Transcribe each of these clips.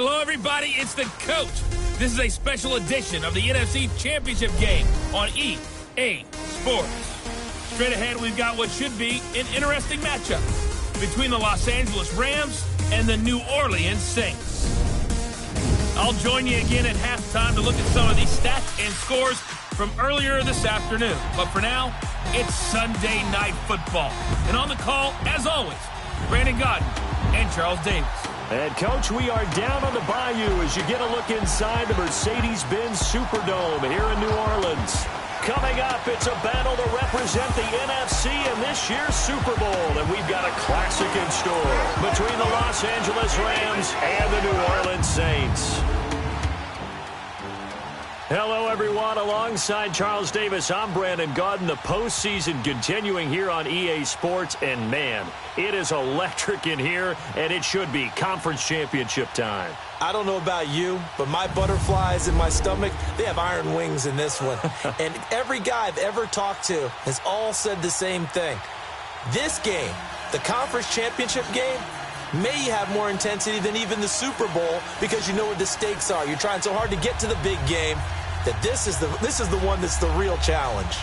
Hello, everybody. It's the coach. This is a special edition of the NFC Championship game on EA Sports. Straight ahead, we've got what should be an interesting matchup between the Los Angeles Rams and the New Orleans Saints. I'll join you again at halftime to look at some of these stats and scores from earlier this afternoon. But for now, it's Sunday Night Football. And on the call, as always, Brandon Godden and Charles Davis. And, Coach, we are down on the bayou as you get a look inside the Mercedes-Benz Superdome here in New Orleans. Coming up, it's a battle to represent the NFC in this year's Super Bowl. And we've got a classic in store between the Los Angeles Rams and the New Orleans Saints. Hello, everyone. Alongside Charles Davis, I'm Brandon Godden. The postseason continuing here on EA Sports. And, man, it is electric in here, and it should be conference championship time. I don't know about you, but my butterflies in my stomach, they have iron wings in this one. And every guy I've ever talked to has all said the same thing. This game, the conference championship game, may have more intensity than even the Super Bowl because you know what the stakes are. You're trying so hard to get to the big game that this is the one that's the real challenge.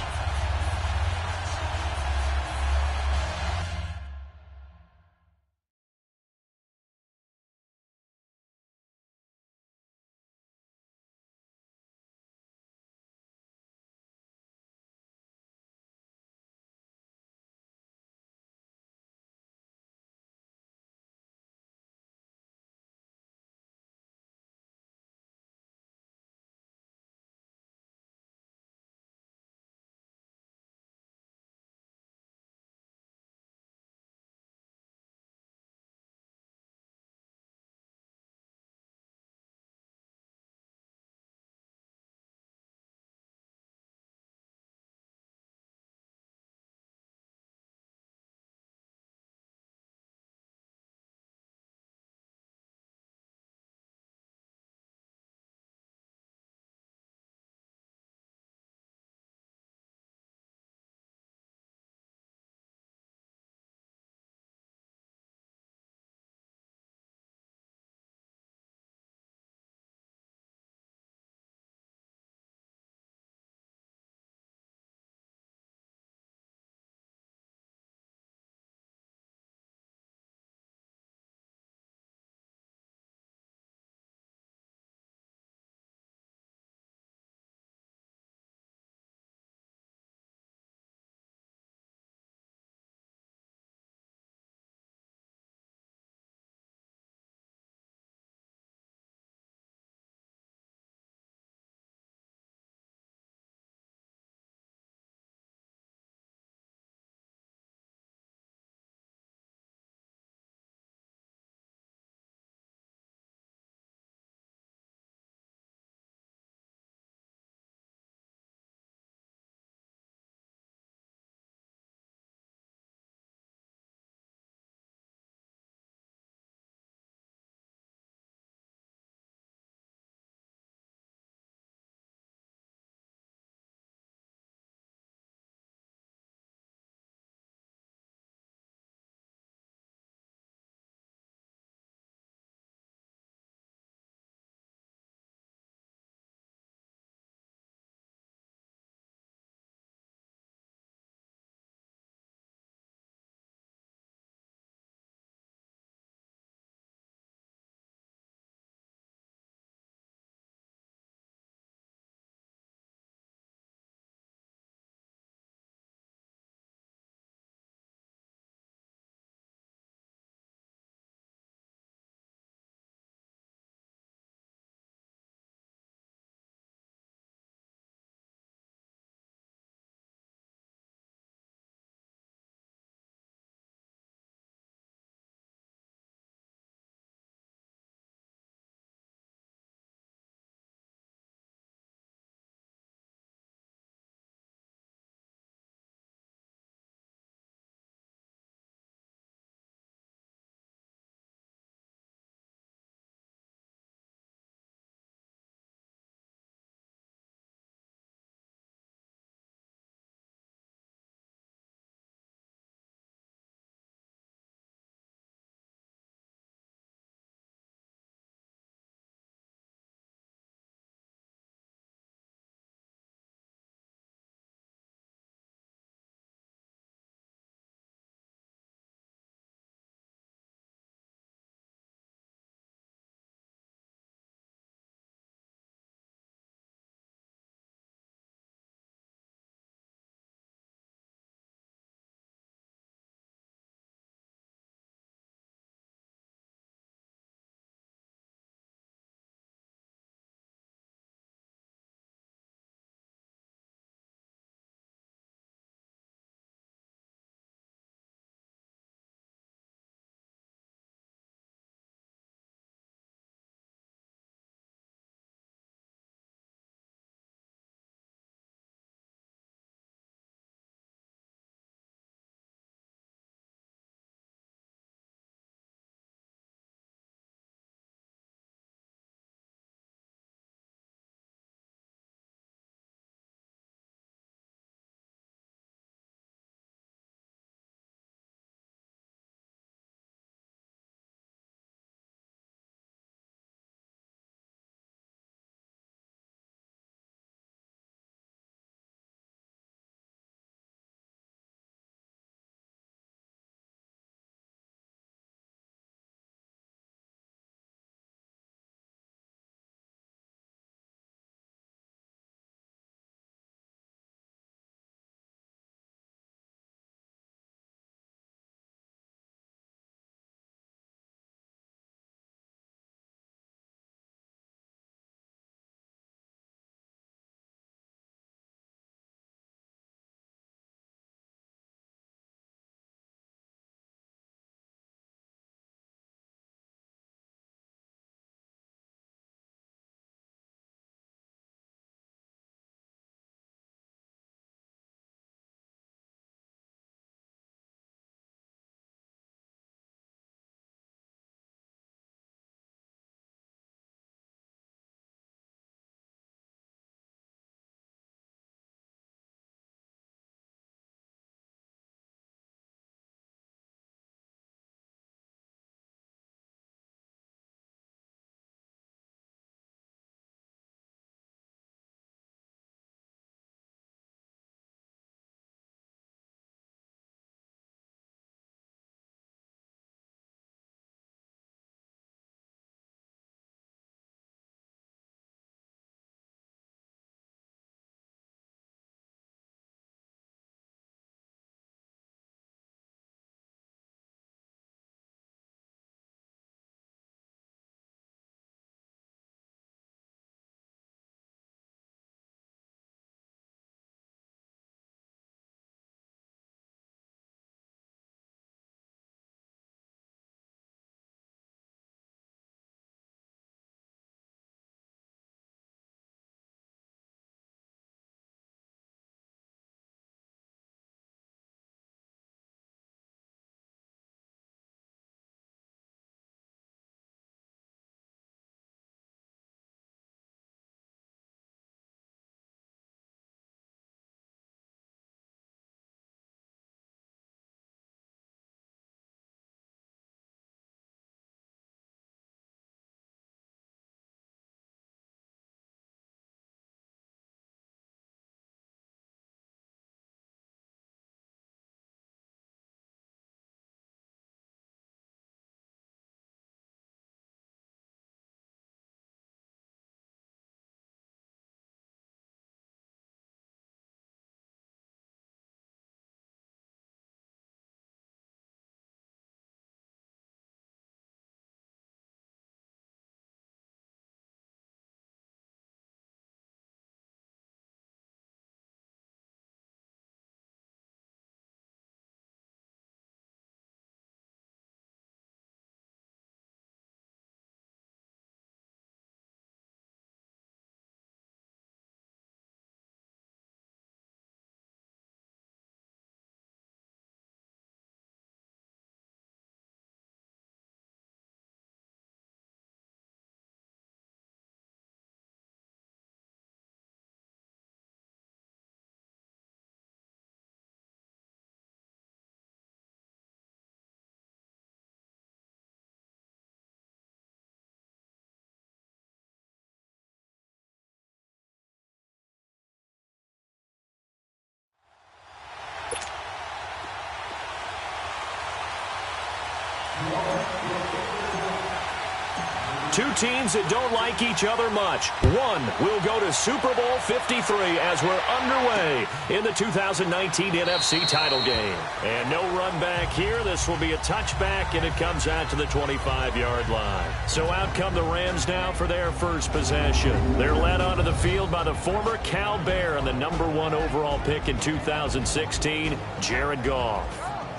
Two teams that don't like each other much. One will go to Super Bowl 53 as we're underway in the 2019 NFC title game. And no run back here. This will be a touchback, and it comes out to the 25-yard line. So out come the Rams now for their first possession. They're led onto the field by the former Cal Bear and the #1 overall pick in 2016, Jared Goff.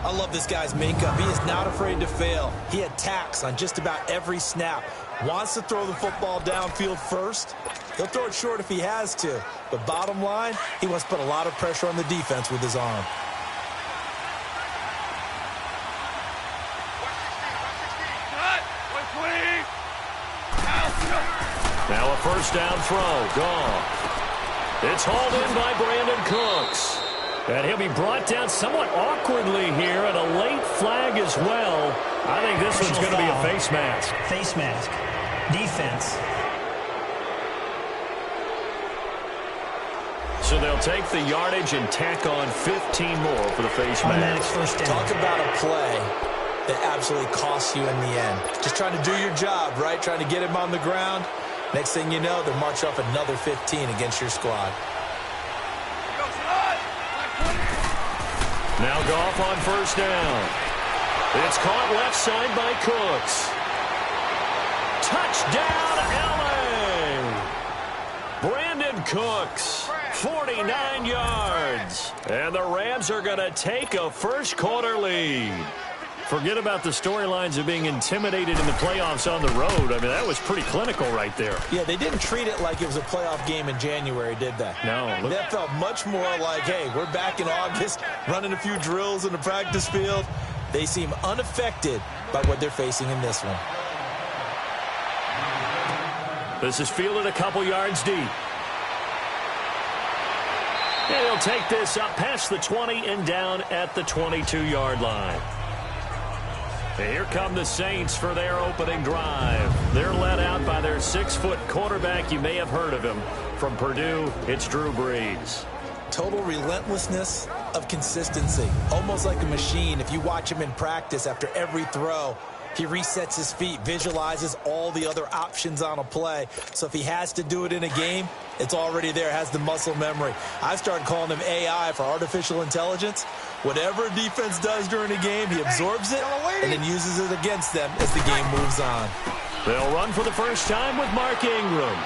I love this guy's makeup. He is not afraid to fail. He attacks on just about every snap. Wants to throw the football downfield first. He'll throw it short if he has to. But bottom line, he wants to put a lot of pressure on the defense with his arm. Now a first down throw. Goff. It's hauled in by Brandon Cooks. And he'll be brought down somewhat awkwardly here, and a late flag as well. I think this one's going to be a face mask. Face mask. Defense. So they'll take the yardage and tack on 15 more for the face mask. First down. Talk about a play that absolutely costs you in the end. Just trying to do your job, right? Trying to get him on the ground. Next thing you know, they'll march off another 15 against your squad. Now Goff on first down. It's caught left side by Cooks. Touchdown, L.A. Brandon Cooks, 49 yards. And the Rams are going to take a first-quarter lead. Forget about the storylines of being intimidated in the playoffs on the road. I mean, that was pretty clinical right there. Yeah, they didn't treat it like it was a playoff game in January, did they? No. That felt much more like, hey, we're back in August, running a few drills in the practice field. They seem unaffected by what they're facing in this one. This is fielded a couple yards deep. And he'll take this up past the 20 and down at the 22-yard line. Here come the Saints for their opening drive. They're led out by their 6-foot quarterback. You may have heard of him. From Purdue, it's Drew Brees. Total relentlessness of consistency. Almost like a machine. If you watch him in practice after every throw, he resets his feet, visualizes all the other options on a play. So if he has to do it in a game, it's already there, has the muscle memory. I've started calling him AI for artificial intelligence. Whatever a defense does during a game, he absorbs it and then uses it against them as the game moves on. They'll run for the first time with Mark Ingram.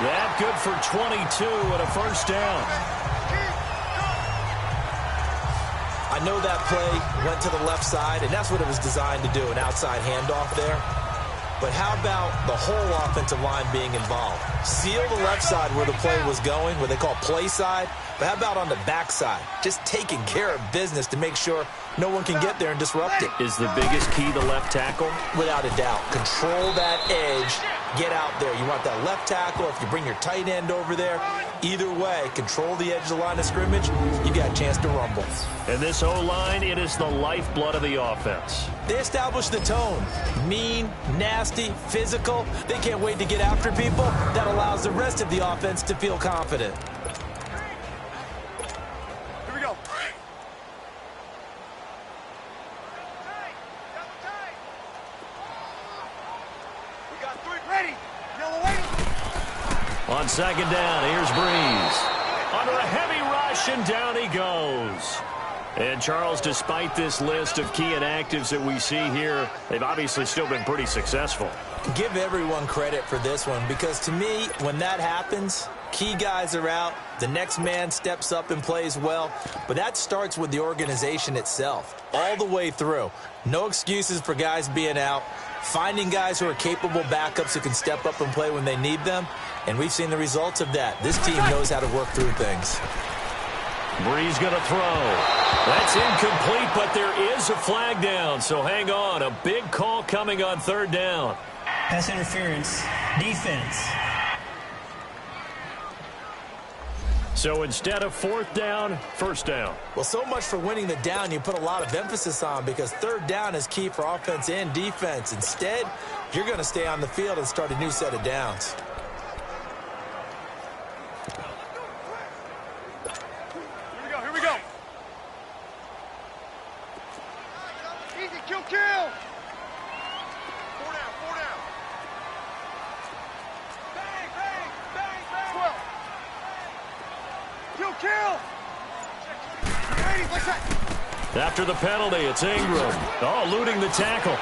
That good for 22 and a first down. I know that play went to the left side, and that's what it was designed to do, an outside handoff there. But how about the whole offensive line being involved? Seal the left side where the play was going, what they call play side. But how about on the backside? Just taking care of business to make sure no one can get there and disrupt it. Is the biggest key the left tackle? Without a doubt. Control that edge. Get out there. You want that left tackle. If you bring your tight end over there, either way, control the edge of the line of scrimmage. You got a chance to rumble. And this O-line, it is the lifeblood of the offense. They establish the tone. Mean, nasty, physical. They can't wait to get after people. That allows the rest of the offense to feel confident. Here we go. We got three ready. Yellow waiting. On second down, here's Brees. Under a heavy rush, and down he goes. And, Charles, despite this list of key inactives that we see here, they've obviously still been pretty successful. Give everyone credit for this one, because to me, when that happens, key guys are out, the next man steps up and plays well, but that starts with the organization itself, all the way through. No excuses for guys being out, finding guys who are capable backups who can step up and play when they need them, and we've seen the results of that. This team knows how to work through things. Brees going to throw. That's incomplete, but there is a flag down, so hang on. A big call coming on third down. Pass interference. Defense. So instead of fourth down, first down. Well, so much for winning the down you put a lot of emphasis on, because third down is key for offense and defense. Instead, you're going to stay on the field and start a new set of downs. Here we go. Easy, kill. Kill! Ready, what's that? After the penalty, it's Ingram. Oh, eluding the tackle.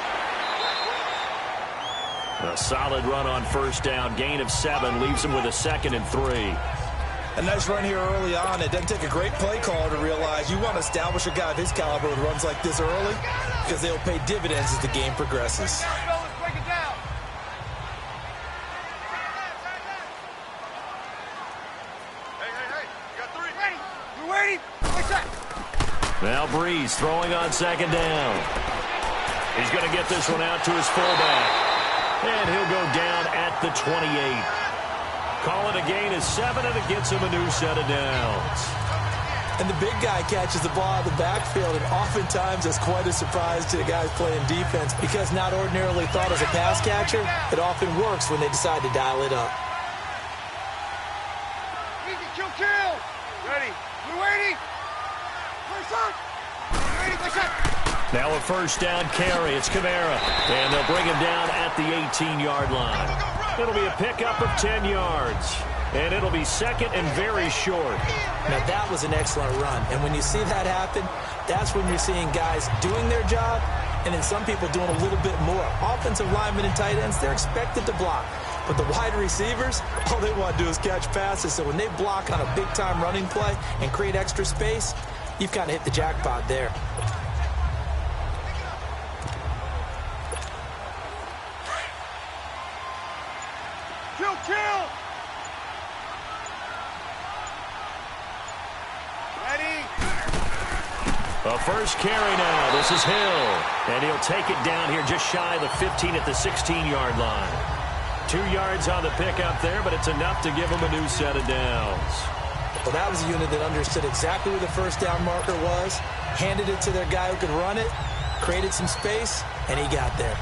A solid run on first down. Gain of 7 leaves him with a 2nd and 3. A nice run here early on. It doesn't take a great play caller to realize you want to establish a guy of his caliber with runs like this early because they'll pay dividends as the game progresses. Let's break it down. Hey. You got 3. Ready. You ready? What's that? Now Breeze throwing on 2nd down. He's going to get this one out to his fullback. And he'll go down at the 28. Call it a gain of 7, and it gets him a new set of downs. And the big guy catches the ball out of the backfield, and oftentimes that's quite a surprise to the guys playing defense because not ordinarily thought as a pass catcher, it often works when they decide to dial it up. Easy, kill. Ready. You ready? What's up? Ready, what's up? Now a first down carry. It's Kamara. And they'll bring him down at the 18-yard line. It'll be a pickup of 10 yards. And it'll be 2nd and very short. Now that was an excellent run. And when you see that happen, that's when you're seeing guys doing their job and then some people doing a little bit more. Offensive linemen and tight ends, they're expected to block. But the wide receivers, all they want to do is catch passes. So when they block on a big-time running play and create extra space, you've kind of hit the jackpot there. Kill! Ready? A first carry now. This is Hill. And he'll take it down here just shy of the 15 at the 16-yard line. 2 yards on the pickup there, but it's enough to give him a new set of downs. Well, that was a unit that understood exactly where the first down marker was, handed it to their guy who could run it, created some space, and he got there.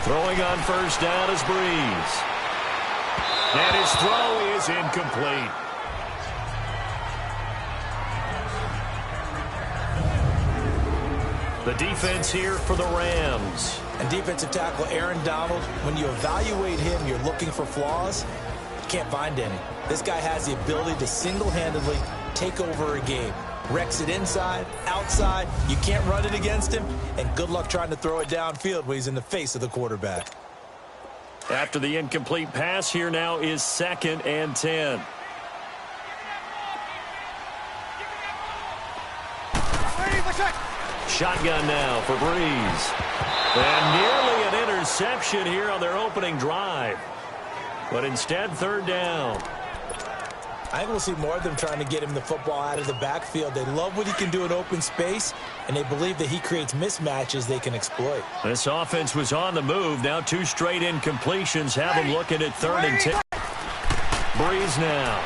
Throwing on first down is Breeze. And his throw is incomplete. The defense here for the Rams. And defensive tackle Aaron Donald, when you evaluate him, you're looking for flaws. You can't find any. This guy has the ability to single-handedly take over a game. Wrecks it inside, outside. You can't run it against him. And good luck trying to throw it downfield when he's in the face of the quarterback. After the incomplete pass, here now is 2nd and 10. Shotgun now for Breeze. And nearly an interception here on their opening drive. But instead, 3rd down. I think we'll see more of them trying to get him the football out of the backfield. They love what he can do in open space, and they believe that he creates mismatches they can exploit. This offense was on the move. Now 2 straight incompletions have them looking at 3rd and 10. Breeze now.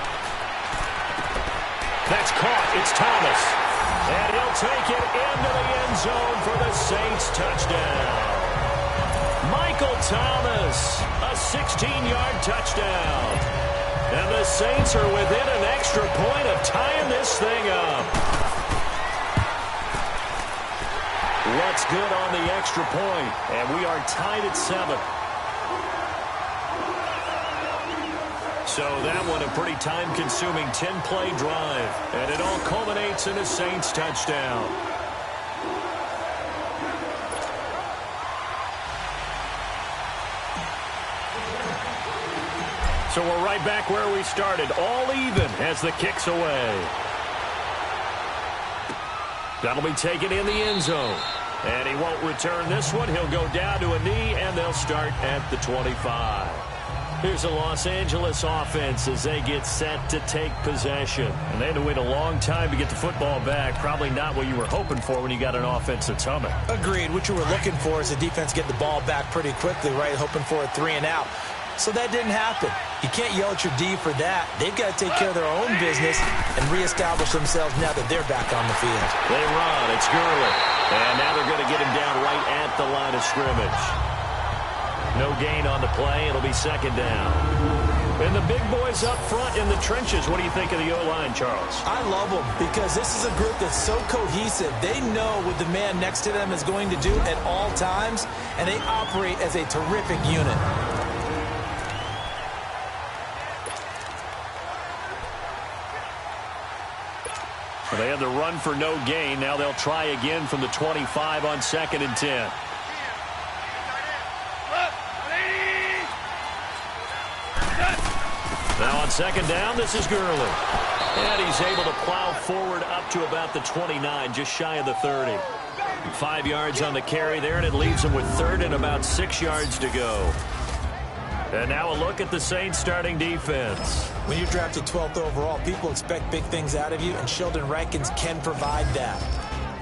That's caught. It's Thomas. And he'll take it into the end zone for the Saints touchdown. Michael Thomas, a 16-yard touchdown. And the Saints are within an extra point of tying this thing up. What's good on the extra point? And we are tied at 7. So that one a pretty time-consuming 10-play drive. And it all culminates in a Saints touchdown. So we're right back where we started, all even as the kick's away. That'll be taken in the end zone. And he won't return this one. He'll go down to a knee, and they'll start at the 25. Here's the Los Angeles offense as they get set to take possession. And they had to wait a long time to get the football back. Probably not what you were hoping for when you got an offense that's humming. Agreed. What you were looking for is the defense get the ball back pretty quickly, right? Hoping for a 3 and out. So that didn't happen. You can't yell at your D for that. They've got to take care of their own business and reestablish themselves now that they're back on the field. They run. It's Gurley. And now they're going to get him down right at the line of scrimmage. No gain on the play. It'll be second down. And the big boys up front in the trenches. What do you think of the O-line, Charles? I love them because this is a group that's so cohesive. They know what the man next to them is going to do at all times, and they operate as a terrific unit. Well, they had the run for no gain. Now they'll try again from the 25 on 2nd and 10. Now on 2nd down, this is Gurley. And he's able to plow forward up to about the 29, just shy of the 30. 5 yards on the carry there, and it leaves him with 3rd and about 6 yards to go. And now a look at the Saints starting defense. When you're drafted 12th overall, people expect big things out of you, and Sheldon Rankins can provide that.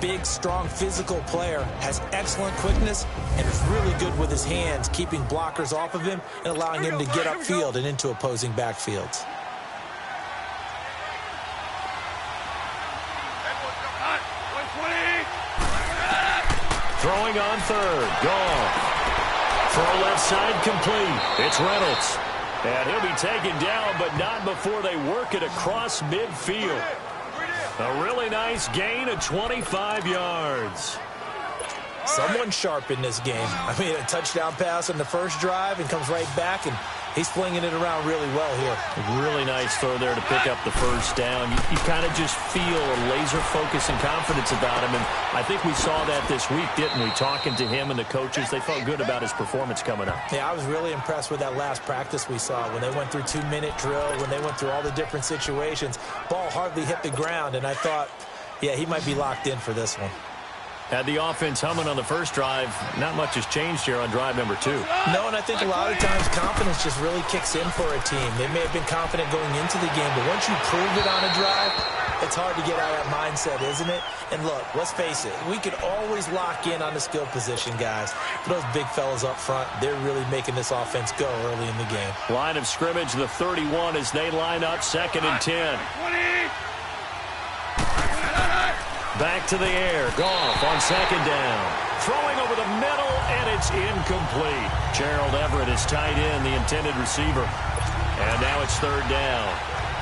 Big, strong, physical player, has excellent quickness, and is really good with his hands, keeping blockers off of him and allowing him to get upfield and into opposing backfields. Throwing on 3rd, gone. Throw left side complete. It's Reynolds. And he'll be taken down, but not before they work it across midfield. A really nice gain of 25 yards. Someone sharp in this game. I mean, a touchdown pass on the first drive and comes right back, and he's flinging it around really well here. Really nice throw there to pick up the first down. You kind of just feel a laser focus and confidence about him, and I think we saw that this week, didn't we? Talking to him and the coaches, they felt good about his performance coming up. Yeah, I was really impressed with that last practice we saw when they went through 2-minute drill, when they went through all the different situations. Ball hardly hit the ground, and I thought, yeah, he might be locked in for this one. Had the offense humming on the first drive. Not much has changed here on drive number 2. No, and I think a lot of times confidence just really kicks in for a team. They may have been confident going into the game, but once you prove it on a drive, it's hard to get out of that mindset, isn't it? And look, let's face it, we can always lock in on the skill position, guys. For those big fellas up front, they're really making this offense go early in the game. Line of scrimmage, the 31 as they line up 2nd and 10. Back to the air. Goff on 2nd down. Throwing over the middle, and it's incomplete. Gerald Everett is tight end, the intended receiver. And now it's 3rd down.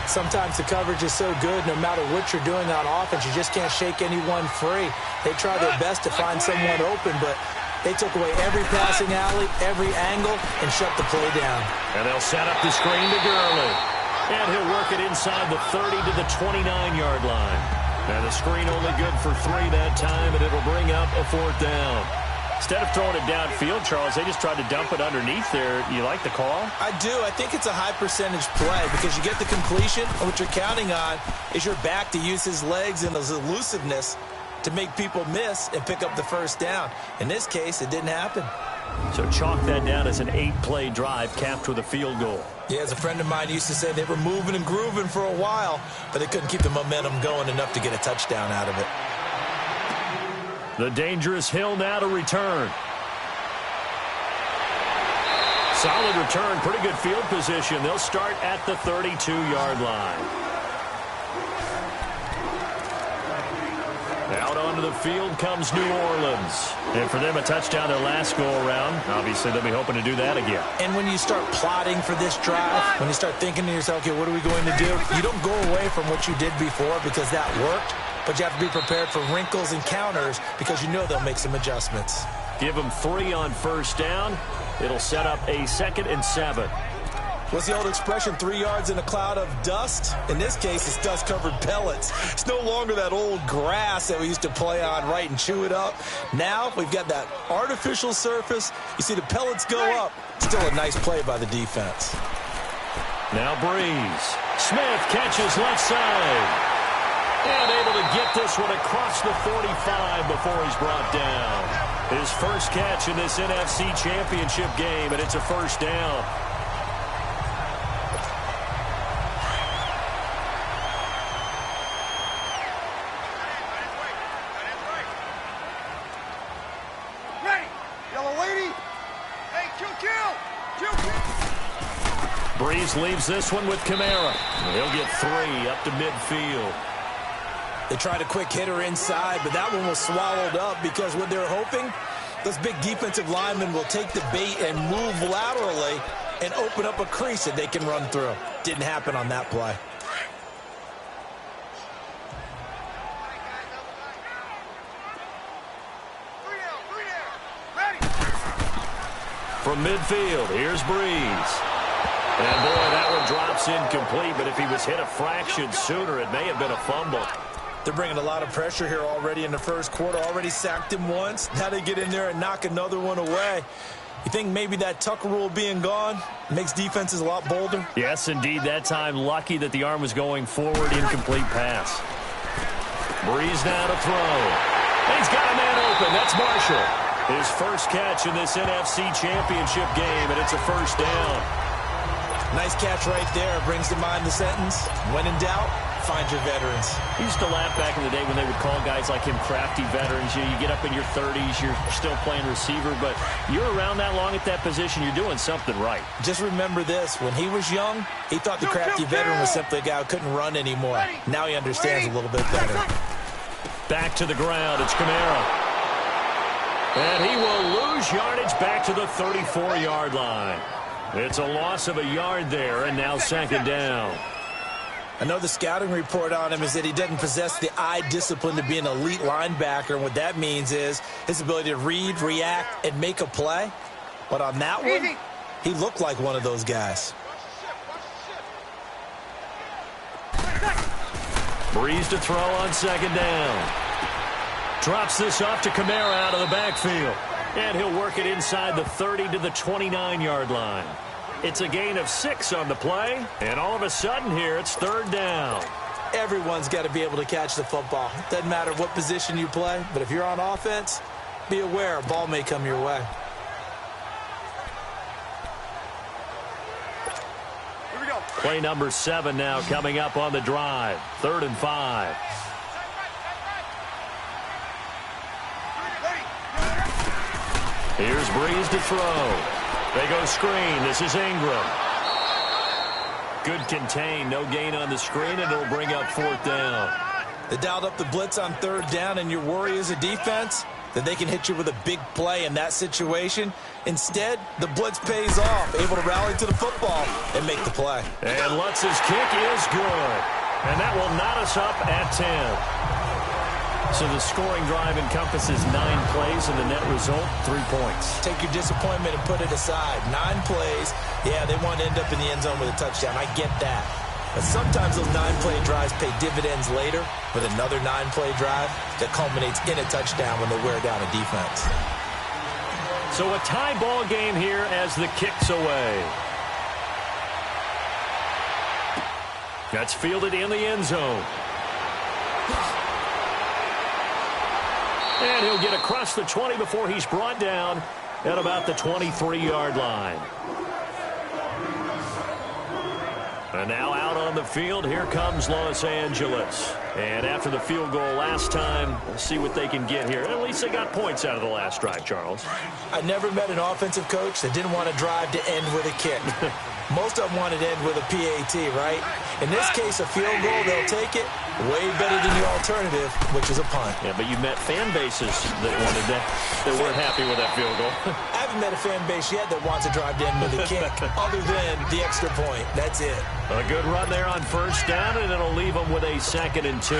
Sometimes the coverage is so good, no matter what you're doing on offense, you just can't shake anyone free. They try their best to find someone open, but they took away every passing alley, every angle, and shut the play down. And they'll set up the screen to Gurley. And he'll work it inside the 30 to the 29-yard line. And the screen only good for 3 that time, and it'll bring up a 4th down. Instead of throwing it downfield, Charles, they just tried to dump it underneath there. You like the call? I do. I think it's a high-percentage play because you get the completion, and what you're counting on is your back to use his legs and his elusiveness to make people miss and pick up the first down. In this case, it didn't happen. So chalk that down as an 8-play drive capped with a field goal. Yeah, as a friend of mine used to say, they were moving and grooving for a while, but they couldn't keep the momentum going enough to get a touchdown out of it. The dangerous Hill now to return. Solid return, pretty good field position. They'll start at the 32-yard line. Out onto the field comes New Orleans. And for them, a touchdown their last go-around. Obviously, they'll be hoping to do that again. And when you start plotting for this drive, when you start thinking to yourself, okay, what are we going to do? You don't go away from what you did before because that worked, but you have to be prepared for wrinkles and counters because you know they'll make some adjustments. Give them 3 on first down. It'll set up a 2nd and 7. What's the old expression, 3 yards in a cloud of dust? In this case, it's dust-covered pellets. It's no longer that old grass that we used to play on, right, and chew it up. Now we've got that artificial surface. You see the pellets go up. Still a nice play by the defense. Now Breeze. Smith catches left side. And able to get this one across the 45 before he's brought down. His first catch in this NFC Championship game, and it's a first down. Breeze leaves this one with Kamara. He'll get 3 up to midfield. They tried a quick hitter inside, but that one was swallowed up because what they're hoping Those big defensive linemen will take the bait and move laterally and open up a crease that they can run through. Didn't happen on that play. From midfield, here's Breeze. And boy, that one drops incomplete, but if he was hit a fraction sooner, it may have been a fumble. They're bringing a lot of pressure here already in the first quarter. Already sacked him once. Now they get in there and knock another one away. You think maybe that Tucker rule being gone makes defenses a lot bolder? Yes, indeed. That time, lucky that the arm was going forward. Incomplete pass. Breeze now to throw. And he's got a man open. That's Marshall. His first catch in this NFC Championship game, and it's a first down. Nice catch right there. Brings to mind the sentence, when in doubt, find your veterans. He used to laugh back in the day when they would call guys like him crafty veterans. You get up in your 30s, you're still playing receiver, but you're around that long at that position, you're doing something right. Just remember this. When he was young, he thought the crafty veteran was simply a guy who couldn't run anymore. Now he understands a little bit better. Back to the ground. It's Kamara. And he will lose yardage back to the 34-yard line. It's a loss of a yard there, and now second down. I know the scouting report on him is that he doesn't possess the eye discipline to be an elite linebacker, and what that means is his ability to read, react, and make a play. But on that one, he looked like one of those guys. Breeze to throw on second down. Drops this off to Kamara out of the backfield. And he'll work it inside the 30 to the 29-yard line. It's a gain of 6 on the play. And all of a sudden here, it's third down. Everyone's got to be able to catch the football. Doesn't matter what position you play, but if you're on offense, be aware a ball may come your way. Here we go. Play number 7 now coming up on the drive. 3rd and 5. Here's Breeze to throw. They go screen. This is Ingram. Good contain. No gain on the screen, and it'll bring up 4th down. They dialed up the blitz on 3rd down, and your worry as a defense that they can hit you with a big play in that situation. Instead, the blitz pays off, able to rally to the football and make the play. And Lutz's kick is good. And that will knot us up at 10. So the scoring drive encompasses 9 plays, and the net result, 3 points. Take your disappointment and put it aside. 9 plays. Yeah, they want to end up in the end zone with a touchdown. I get that. But sometimes those 9-play drives pay dividends later with another 9-play drive that culminates in a touchdown when they wear down a defense. So a tie ball game here as the kick's away. That's fielded in the end zone. And he'll get across the 20 before he's brought down at about the 23-yard line. And now out on the field, here comes Los Angeles. And after the field goal last time, we'll see what they can get here. At least they got points out of the last drive, Charles. I never met an offensive coach that didn't want to drive to end with a kick. Most of them wanted to end with a PAT, right? In this case, a field goal, they'll take it. Way better than the alternative, which is a punt. Yeah, but you met fan bases that wanted that, that weren't happy with that field goal. I haven't met a fan base yet that wants to drive to end with a kick, other than the extra point. That's it. A good run there on 1st down, and it'll leave them with a 2nd and 2.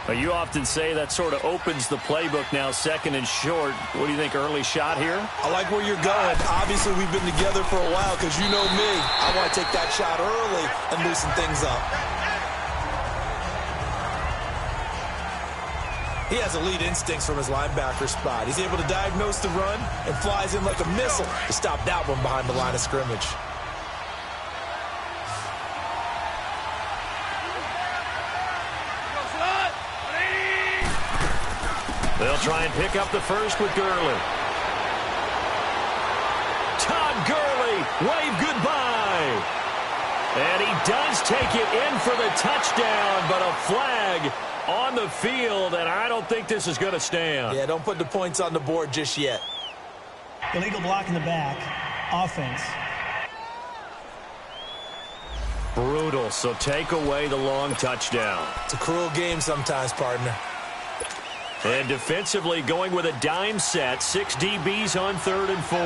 Well, you often say that sort of opens the playbook now, 2nd and short. What do you think, early shot here? I like where you're going. Obviously, we've been together for a while because you know me. I want to take that shot early and loosen things up. He has elite instincts from his linebacker spot. He's able to diagnose the run and flies in like a missile to stop that one behind the line of scrimmage. They'll try and pick up the first with Gurley. Todd Gurley, wave goodbye. And he does take it in for the touchdown, but a flag on the field, and I don't think this is going to stand. Yeah, don't put the points on the board just yet. Illegal block in the back. Offense. Brutal, so take away the long touchdown. It's a cruel game sometimes, partner. And defensively going with a dime set. 6 DBs on 3rd and 4.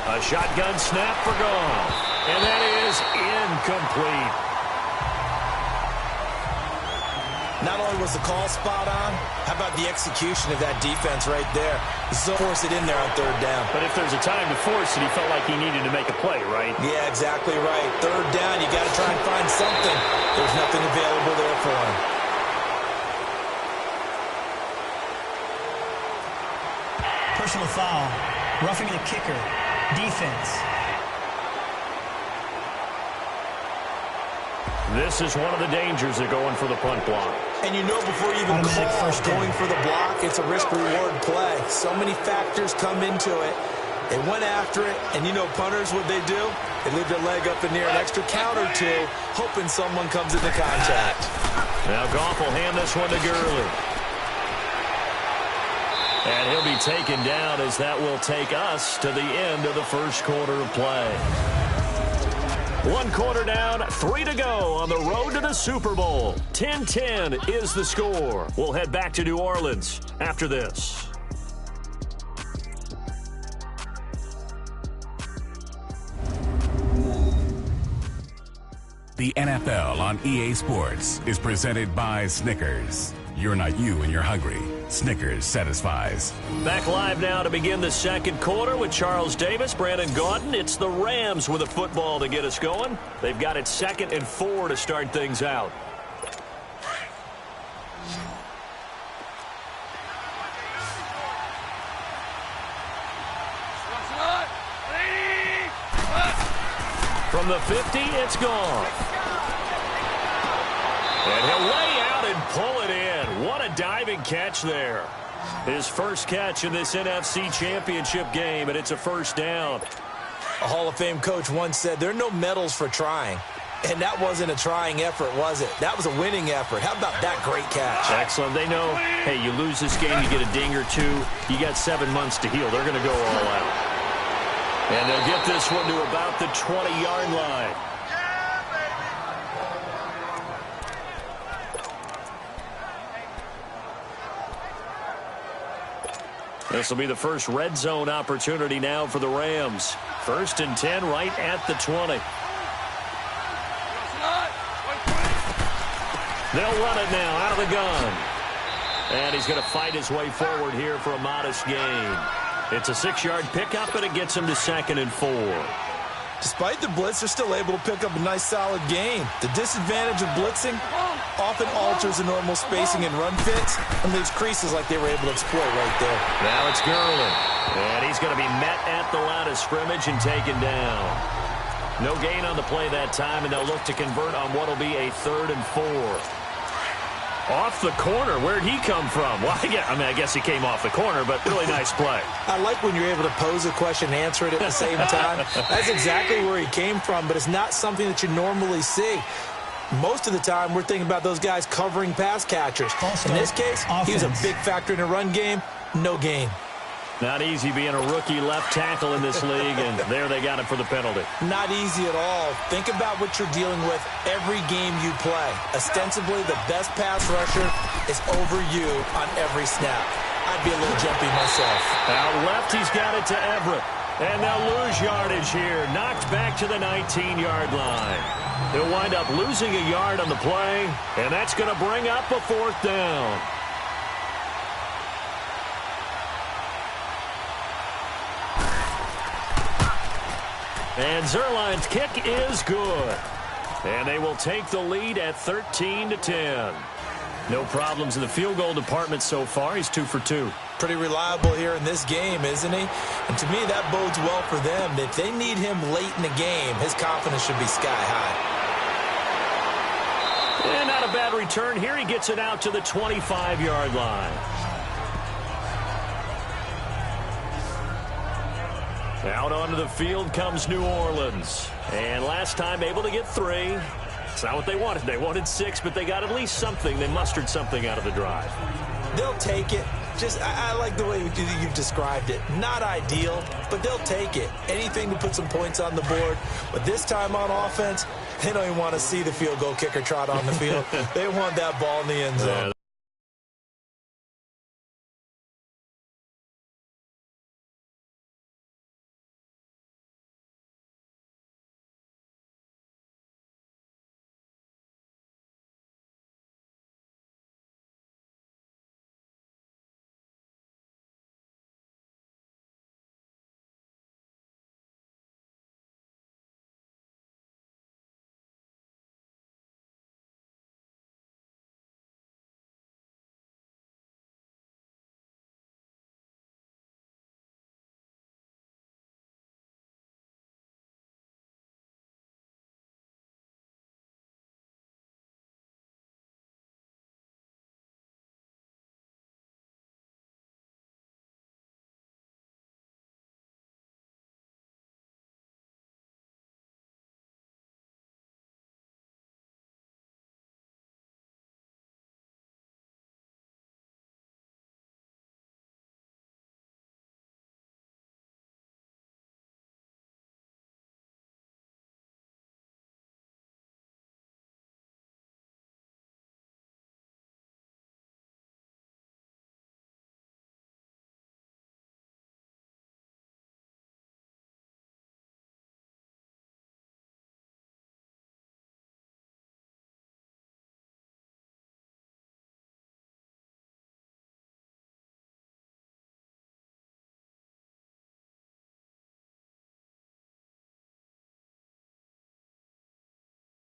A shotgun snap for Goff. And that is incomplete. Not only was the call spot on, how about the execution of that defense right there? So force it in there on 3rd down. But if there's a time to force it, he felt like he needed to make a play, right? Yeah, exactly right. 3rd down, you got to try and find something. There's nothing available there for him. Personal foul. Roughing the kicker. Defense. This is one of the dangers of going for the punt block. And you know before you even call going for the block, it's a risk-reward play. So many factors come into it. They went after it, and you know punters, what they do? They leave their leg up in the air an extra count or two, hoping someone comes into contact. Now Goff will hand this one to Gurley. And he'll be taken down as that will take us to the end of the first quarter of play. 1 quarter down, 3 to go on the road to the Super Bowl. 10-10 is the score. We'll head back to New Orleans after this. The NFL on EA Sports is presented by Snickers. You're not you and you're hungry. Snickers satisfies. Back live now to begin the second quarter with Charles Davis, Brandon Gaudin. It's the Rams with a football to get us going. They've got it 2nd and 4 to start things out. From the 50, it's gone. And he'll lay out and pull it in. What a diving catch there. His first catch in this NFC Championship game, and it's a first down. A Hall of Fame coach once said, there are no medals for trying. And that wasn't a trying effort, was it? That was a winning effort. How about that great catch? Excellent. They know, hey, you lose this game, you get a ding or two. You got 7 months to heal. They're going to go all out. And they'll get this one to about the 20-yard line. This will be the first red zone opportunity now for the Rams. 1st and 10 right at the 20. They'll run it now out of the gun. And he's going to fight his way forward here for a modest gain. It's a 6-yard pickup, and it gets him to 2nd and 4. Despite the blitz, they're still able to pick up a nice, solid gain. The disadvantage of blitzing often alters the normal spacing and run fits and leaves creases like they were able to exploit right there. Now it's Gurley. And he's going to be met at the line of scrimmage and taken down. No gain on the play that time, and they'll look to convert on what will be a 3rd and 4. Off the corner. Where'd he come from? Well, I guess he came off the corner, but really nice play. I like when you're able to pose a question and answer it at the same time. That's exactly where he came from, but it's not something that you normally see. Most of the time, we're thinking about those guys covering pass catchers. In this case, he was a big factor in the run game. No gain. Not easy being a rookie left tackle in this league, and there they got it for the penalty. Not easy at all. Think about what you're dealing with every game you play. Ostensibly, the best pass rusher is over you on every snap. I'd be a little jumpy myself. Out left, he's got it to Everett. And they'll lose yardage here. Knocked back to the 19-yard line. He'll wind up losing a yard on the play, and that's going to bring up a 4th down. And Zerline's kick is good. And they will take the lead at 13-10. No problems in the field goal department so far. He's 2 for 2. Pretty reliable here in this game, isn't he? And to me, that bodes well for them. If they need him late in the game, his confidence should be sky high. And not a bad return here. He gets it out to the 25-yard line. Out onto the field comes New Orleans. And last time able to get 3. It's not what they wanted. They wanted 6, but they got at least something. They mustered something out of the drive. They'll take it. I like the way you've described it. Not ideal, but they'll take it. Anything to put some points on the board. But this time on offense, they don't even want to see the field goal kicker trot on the field. They want that ball in the end zone.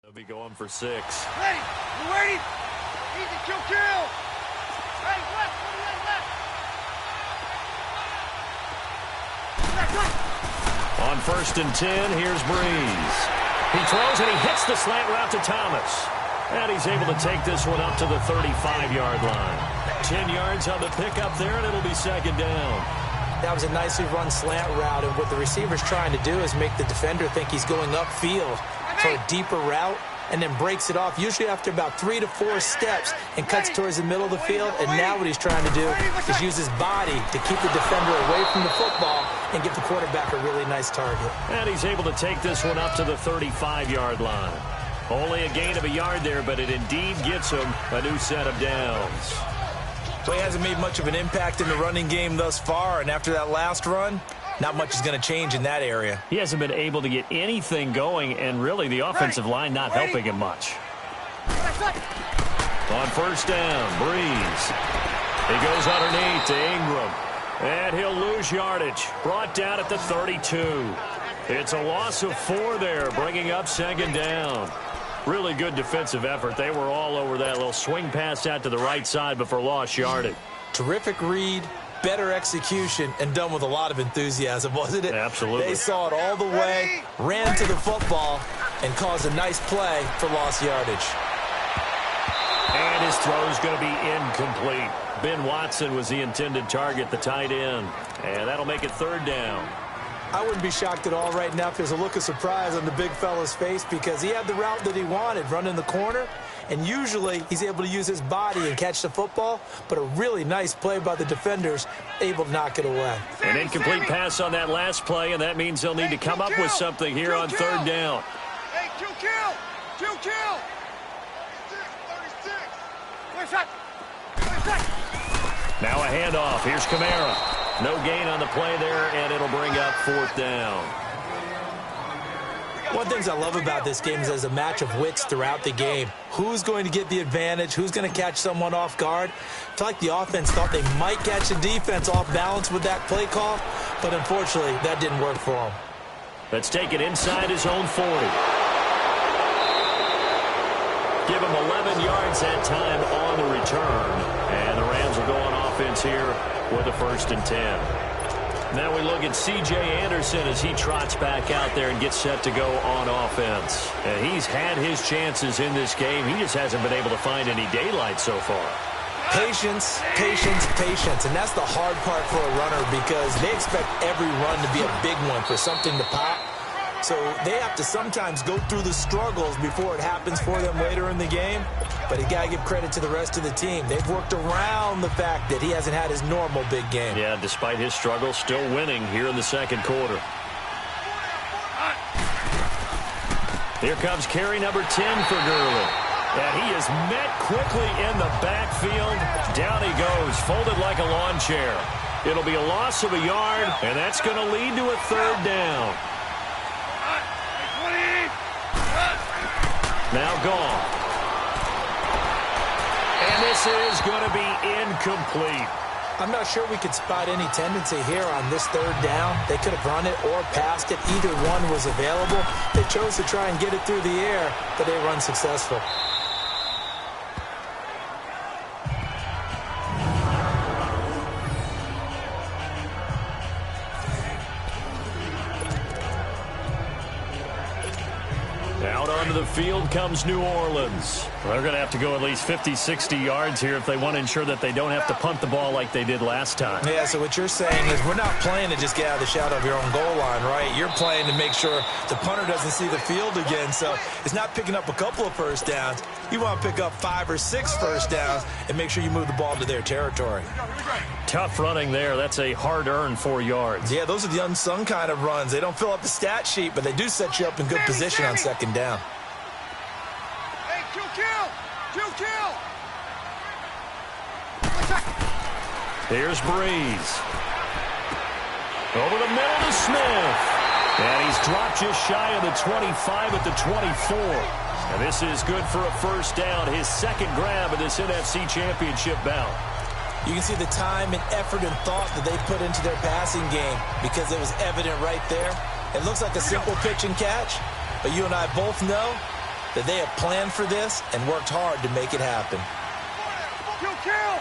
They'll be going for 6. Ready? You ready? Easy, kill. Hey, left, left. On 1st and 10, here's Breeze. He throws and he hits the slant route to Thomas. And he's able to take this one up to the 35-yard line. 10 yards on the pickup there, and it'll be 2nd down. That was a nicely run slant route, and what the receiver's trying to do is make the defender think he's going upfield for a deeper route, and then breaks it off, usually after about 3 to 4 steps, and cuts towards the middle of the field. And now what he's trying to do is use his body to keep the defender away from the football and give the quarterback a really nice target. And he's able to take this one up to the 35-yard line. Only a gain of a yard there, but it indeed gets him a new set of downs. So he hasn't made much of an impact in the running game thus far, and after that last run, not much is going to change in that area. He hasn't been able to get anything going, and really the offensive line not helping him much. On 1st down, Breeze. He goes underneath to Ingram, and he'll lose yardage. Brought down at the 32. It's a loss of 4 there, bringing up 2nd down. Really good defensive effort. They were all over that little swing pass out to the right side before lost yardage. Terrific read, better execution, and done with a lot of enthusiasm, wasn't it? Absolutely. They saw it all the way, ran to the football, and caused a nice play for lost yardage. And his throw is going to be incomplete. Ben Watson was the intended target, the tight end. And that'll make it 3rd down. I wouldn't be shocked at all right now if there's a look of surprise on the big fella's face, because he had the route that he wanted, running the corner, and usually he's able to use his body and catch the football, but a really nice play by the defenders, able to knock it away. An incomplete pass on that last play, and that means they'll need to come up with something here on 3rd down. Hey, kill. 36. Now a handoff. Here's Kamara. No gain on the play there, and it'll bring up 4th down. One of the things I love about this game is there's a match of wits throughout the game. Who's going to get the advantage? Who's going to catch someone off guard? I feel like the offense thought they might catch the defense off balance with that play call, but unfortunately, that didn't work for them. Let's take it inside his own 40. Give him 11 yards that time on the return. And the Rams will go on offense here with a 1st and 10. Now we look at C.J. Anderson as he trots back out there and gets set to go on offense. And he's had his chances in this game. He just hasn't been able to find any daylight so far. Patience, patience, patience. And that's the hard part for a runner, because they expect every run to be a big one for something to pop. So they have to sometimes go through the struggles before it happens for them later in the game. But you got to give credit to the rest of the team. They've worked around the fact that he hasn't had his normal big game. Yeah, despite his struggle, still winning here in the second quarter. Here comes carry number 10 for Gurley. And he is met quickly in the backfield. Down he goes, folded like a lawn chair. It'll be a loss of a yard, and that's going to lead to a third down. Now gone. And this is going to be incomplete. I'm not sure we could spot any tendency here on this third down. They could have run it or passed it. Either one was available. They chose to try and get it through the air, but they were unsuccessful. Out onto the field comes New Orleans. They're going to have to go at least 50, 60 yards here if they want to ensure that they don't have to punt the ball like they did last time. Yeah, so what you're saying is we're not playing to just get out of the shadow of your own goal line, right? You're playing to make sure the punter doesn't see the field again. So it's not picking up a couple of first downs. You want to pick up 5 or 6 first downs and make sure you move the ball to their territory. Tough running there. That's a hard-earned 4 yards. Yeah, those are the unsung kind of runs. They don't fill up the stat sheet, but they do set you up in good position on second down. Hey, kill! Here's Breeze. Over the middle to Smith. And he's dropped just shy of the 25 at the 24. And this is good for a first down, his second grab of this NFC Championship bout. You can see the time and effort and thought that they put into their passing game because it was evident right there. It looks like a simple pitch and catch, but you and I both know that they have planned for this and worked hard to make it happen. Kill!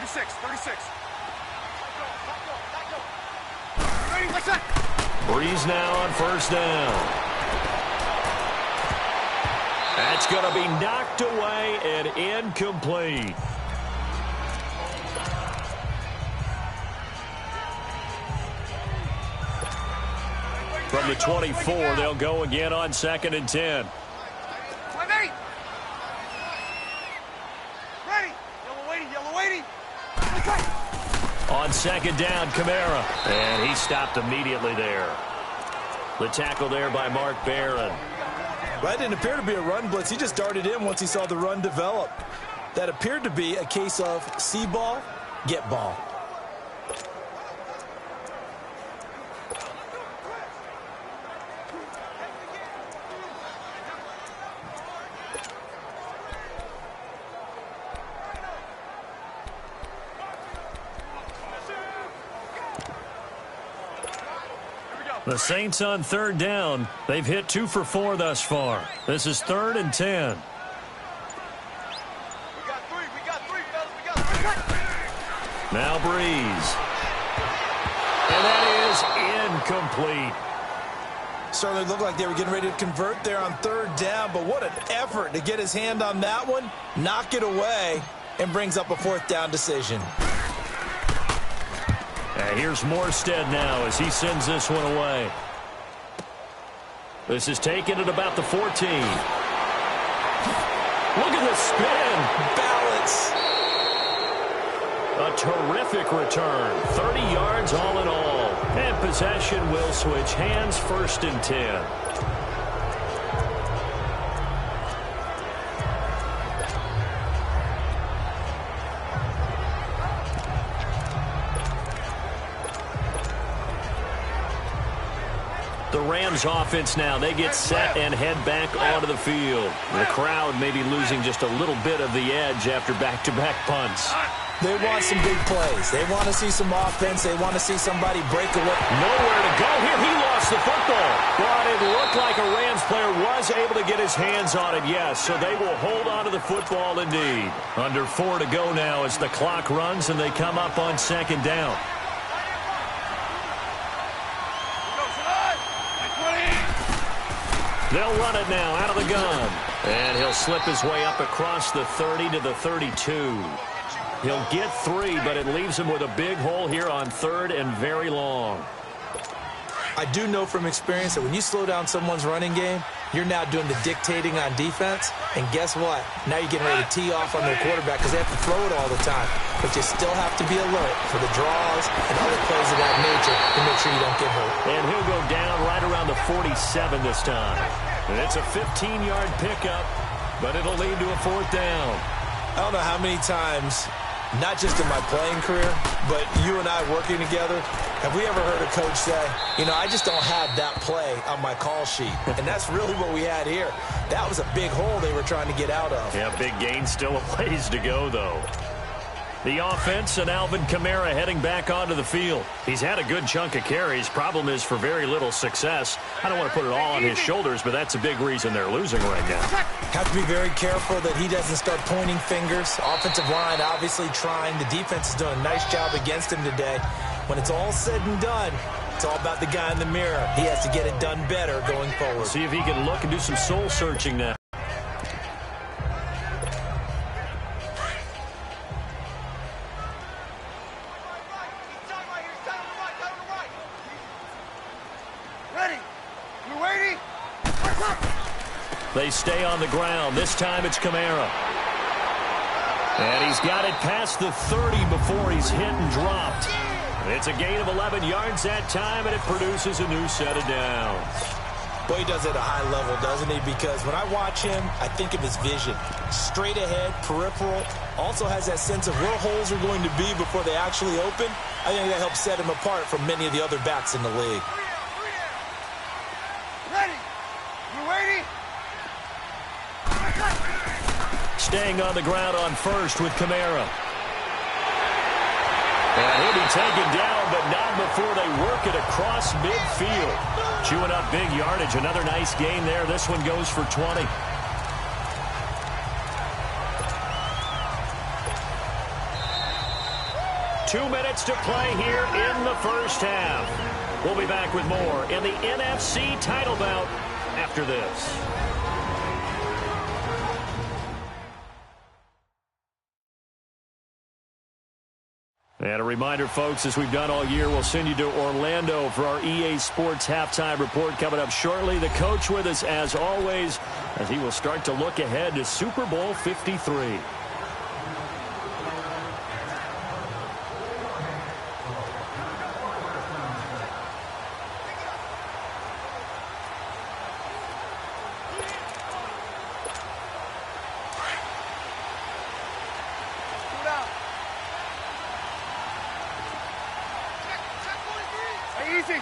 36. Ready, like that. Breeze now on first down. That's going to be knocked away and incomplete. From the 24, they'll go again on 2nd and 10. Ready. Yellow waiting. On second down, Kamara. And he stopped immediately there. The tackle there by Mark Barron. That didn't appear to be a run blitz. He just darted in once he saw the run develop. That appeared to be a case of see ball, get ball. The Saints on third down. They've hit 2 for 4 thus far. This is 3rd and 10. We got three, fellas. Now Breeze. And that is incomplete. Certainly looked like they were getting ready to convert there on third down, but what an effort to get his hand on that one, knock it away, and brings up a 4th down decision. And here's Morstead now as he sends this one away. This is taken at about the 14. Look at the spin. Balance. A terrific return. 30 yards all in all. And possession will switch hands, 1st and 10. The Rams offense now, they get set and head back onto the field. The crowd may be losing just a little bit of the edge after back-to-back punts. They want some big plays. They want to see some offense. They want to see somebody break away. Nowhere to go here. He lost the football. But it looked like a Rams player was able to get his hands on it, yes. So they will hold on to the football indeed. Under 4 to go now as the clock runs and they come up on 2nd down. They'll run it now out of the gun. And he'll slip his way up across the 30 to the 32. He'll get 3, but it leaves him with a big hole here on 3rd and very long. I do know from experience that when you slow down someone's running game, You're now doing the dictating on defense, and guess what? Now you're getting ready to tee off on their quarterback because they have to throw it all the time. But you still have to be alert for the draws and other plays of that nature to make sure you don't get hurt. And he'll go down right around the 47 this time. And it's a 15-yard pickup, but it'll lead to a 4th down. I don't know how many times, not just in my playing career, but you and I working together, have we ever heard a coach say, you know, I just don't have that play on my call sheet. And that's really what we had here. That was a big hole they were trying to get out of. Yeah, big gain, still a ways to go, though. The offense and Alvin Kamara heading back onto the field. He's had a good chunk of carries. Problem is for very little success. I don't want to put it all on his shoulders, but that's a big reason they're losing right now. Have to be very careful that he doesn't start pointing fingers. Offensive line obviously trying. The defense is doing a nice job against him today. When it's all said and done, it's all about the guy in the mirror. He has to get it done better going forward. See if he can look and do some soul searching now. They stay on the ground. This time it's Kamara. And he's got it past the 30 before he's hit and dropped. It's a gain of 11 yards that time, and it produces a new set of downs. Boy, he does it at a high level, doesn't he? Because when I watch him, I think of his vision. Straight ahead, peripheral. Also has that sense of where holes are going to be before they actually open. I think that helps set him apart from many of the other backs in the league. Ready? You waiting? Staying on the ground on first with Kamara. And he'll be taken down, but not before they work it across midfield. Chewing up big yardage. Another nice gain there. This one goes for 20. Two minutes to play here in the first half. We'll be back with more in the NFC title bout after this. And a reminder, folks, as we've done all year, we'll send you to Orlando for our EA Sports halftime report coming up shortly. The coach with us, as always, as he will start to look ahead to Super Bowl 53. Easy.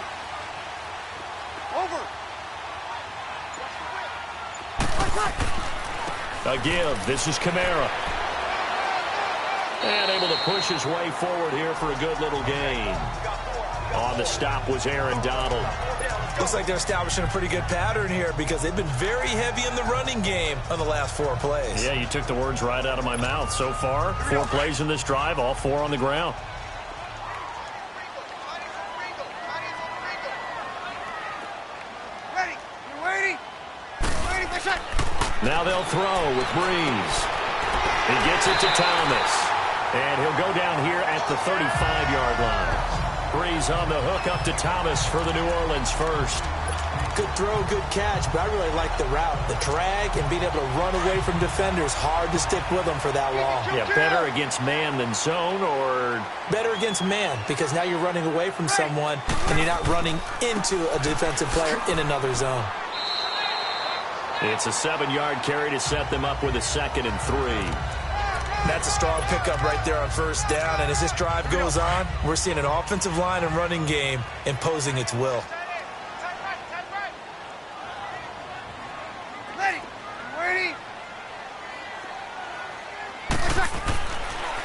Over. A give. This is Kamara. And able to push his way forward here for a good little gain. On the stop was Aaron Donald. Looks like they're establishing a pretty good pattern here because they've been very heavy in the running game on the last 4 plays. Yeah, you took the words right out of my mouth. So far, 4 plays in this drive, all 4 on the ground. Now they'll throw with Breeze. He gets it to Thomas. And he'll go down here at the 35-yard line. Breeze on the hook up to Thomas for the New Orleans first. Good throw, good catch, but I really like the route. The drag and being able to run away from defenders. Hard to stick with them for that long. Yeah, better against man than zone, or? Better against man, because now you're running away from someone and you're not running into a defensive player in another zone. It's a 7-yard carry to set them up with a 2nd and 3. That's a strong pickup right there on first down. And as this drive goes on, we're seeing an offensive line and running game imposing its will.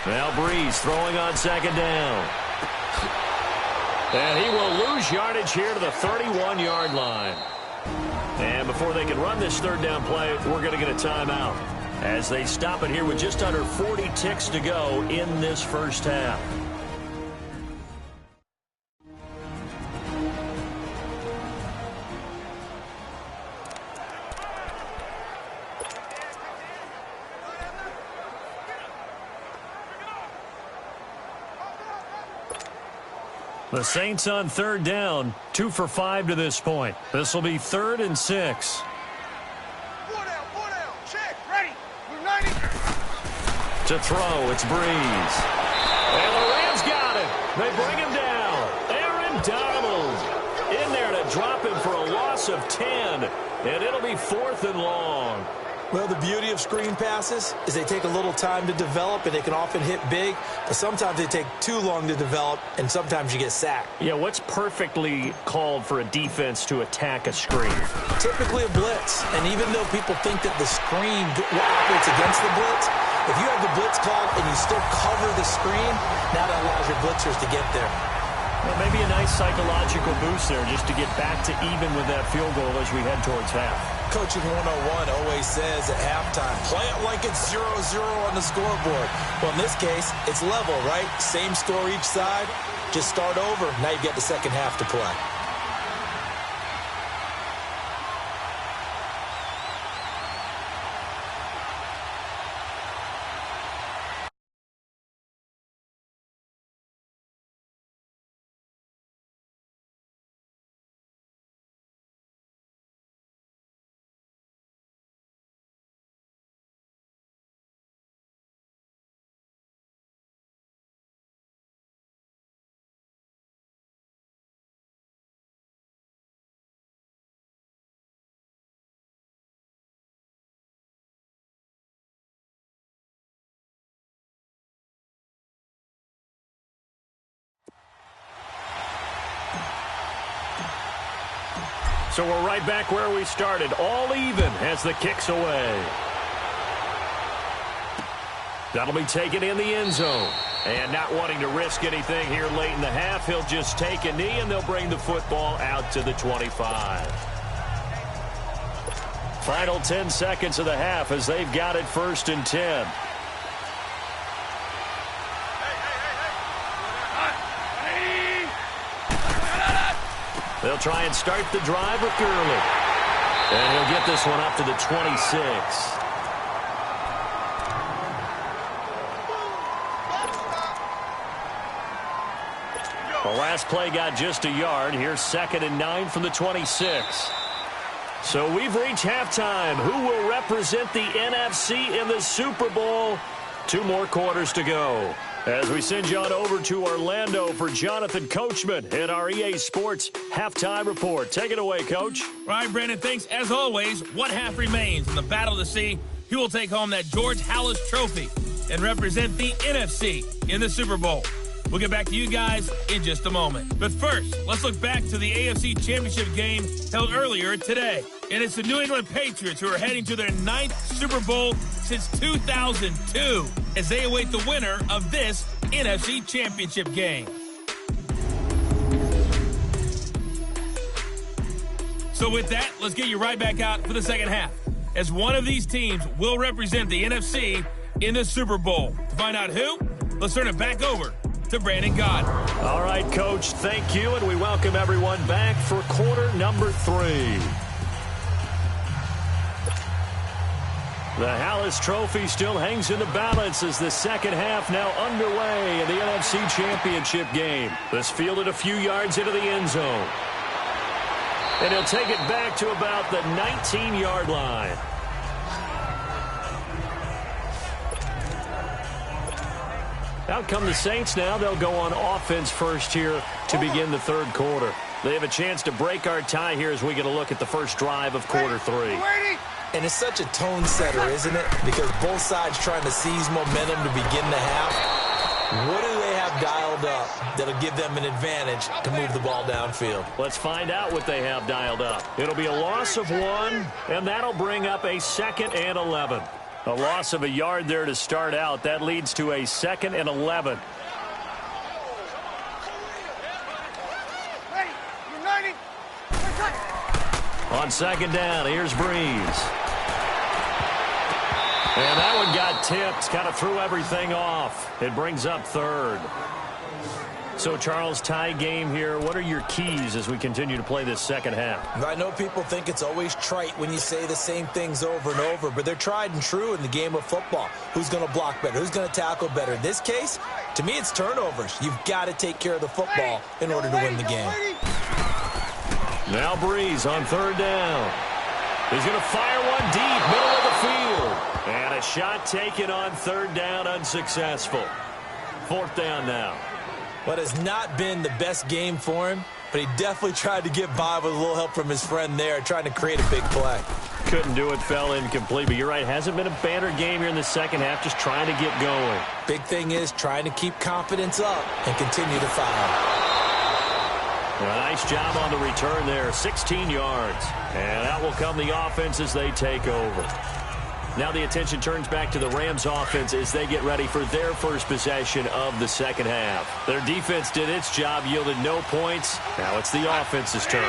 Now Breeze throwing on 2nd down. And he will lose yardage here to the 31-yard line. And before they can run this 3rd down play, we're going to get a timeout as they stop it here with just under 40 ticks to go in this first half. The Saints on 3rd down, 2 for 5 to this point. This will be 3rd and 6. To throw, it's Breeze. And the Rams got it. They bring him down. Aaron Donald in there to drop him for a loss of 10. And it'll be 4th and long. Well, the beauty of screen passes is they take a little time to develop, and they can often hit big, but sometimes they take too long to develop, and sometimes you get sacked. Yeah, what's perfectly called for a defense to attack a screen? Typically a blitz, and even though people think that the screen operates against the blitz, if you have the blitz called and you still cover the screen, now that allows your blitzers to get there. Well, maybe a nice psychological boost there just to get back to even with that field goal as we head towards half. Coaching 101 always says at halftime, play it like it's 0-0 on the scoreboard. Well, in this case, it's level, right? Same score each side. Just start over. Now you get the second half to play. So we're right back where we started, all even as the kick's away. That'll be taken in the end zone. And not wanting to risk anything here late in the half, he'll just take a knee, and they'll bring the football out to the 25. Final 10 seconds of the half as they've got it 1st and 10. They'll try and start the drive with Gurley. And he'll get this one up to the 26. The last play got just a yard. Here's 2nd and 9 from the 26. So we've reached halftime. Who will represent the NFC in the Super Bowl? 2 more quarters to go. As we send you on over to Orlando for Jonathan Coachman at our EA Sports Halftime Report. Take it away, Coach. All right, Brandon, thanks. As always, one half remains in the battle to see who will take home that George Halas Trophy and represent the NFC in the Super Bowl. We'll get back to you guys in just a moment. But first, let's look back to the AFC Championship game held earlier today. And it's the New England Patriots who are heading to their 9th Super Bowl since 2002 as they await the winner of this NFC Championship game. So with that, let's get you right back out for the second half, as one of these teams will represent the NFC in the Super Bowl. To find out who, let's turn it back over to Brandon Gaudin. All right, Coach, thank you, and we welcome everyone back for quarter number 3. The Halas Trophy still hangs in the balance as the second half now underway in the NFC Championship game. This fielded a few yards into the end zone. And he'll take it back to about the 19-yard line. Out come the Saints now. They'll go on offense first here to begin the 3rd quarter. They have a chance to break our tie here as we get a look at the first drive of quarter 3. And it's such a tone setter, isn't it? Because both sides trying to seize momentum to begin the half. What do they have dialed up that'll give them an advantage to move the ball downfield? Let's find out what they have dialed up. It'll be a loss of 1, and that'll bring up a 2nd and 11. A loss of a yard there to start out. That leads to a 2nd and 11. On 2nd down, here's Breeze. And that one got tipped, kind of threw everything off. It brings up 3rd. So, Charles, tie game here. What are your keys as we continue to play this second half? I know people think it's always trite when you say the same things over and over, but they're tried and true in the game of football. Who's going to block better? Who's going to tackle better? In this case, to me, it's turnovers. You've got to take care of the football in order to win the game. Now Breeze on 3rd down. He's going to fire one deep, middle of the field. And a shot taken on third down, unsuccessful. Fourth down now. What has not been the best game for him, but he definitely tried to get by with a little help from his friend there, trying to create a big play. Couldn't do it, fell incomplete, but you're right, hasn't been a banner game here in the second half, just trying to get going. Big thing is trying to keep confidence up and continue to fire. Nice job on the return there, 16 yards. And that will come the offense as they take over. Now the attention turns back to the Rams offense as they get ready for their first possession of the second half. Their defense did its job, yielded no points. Now it's the offense's turn.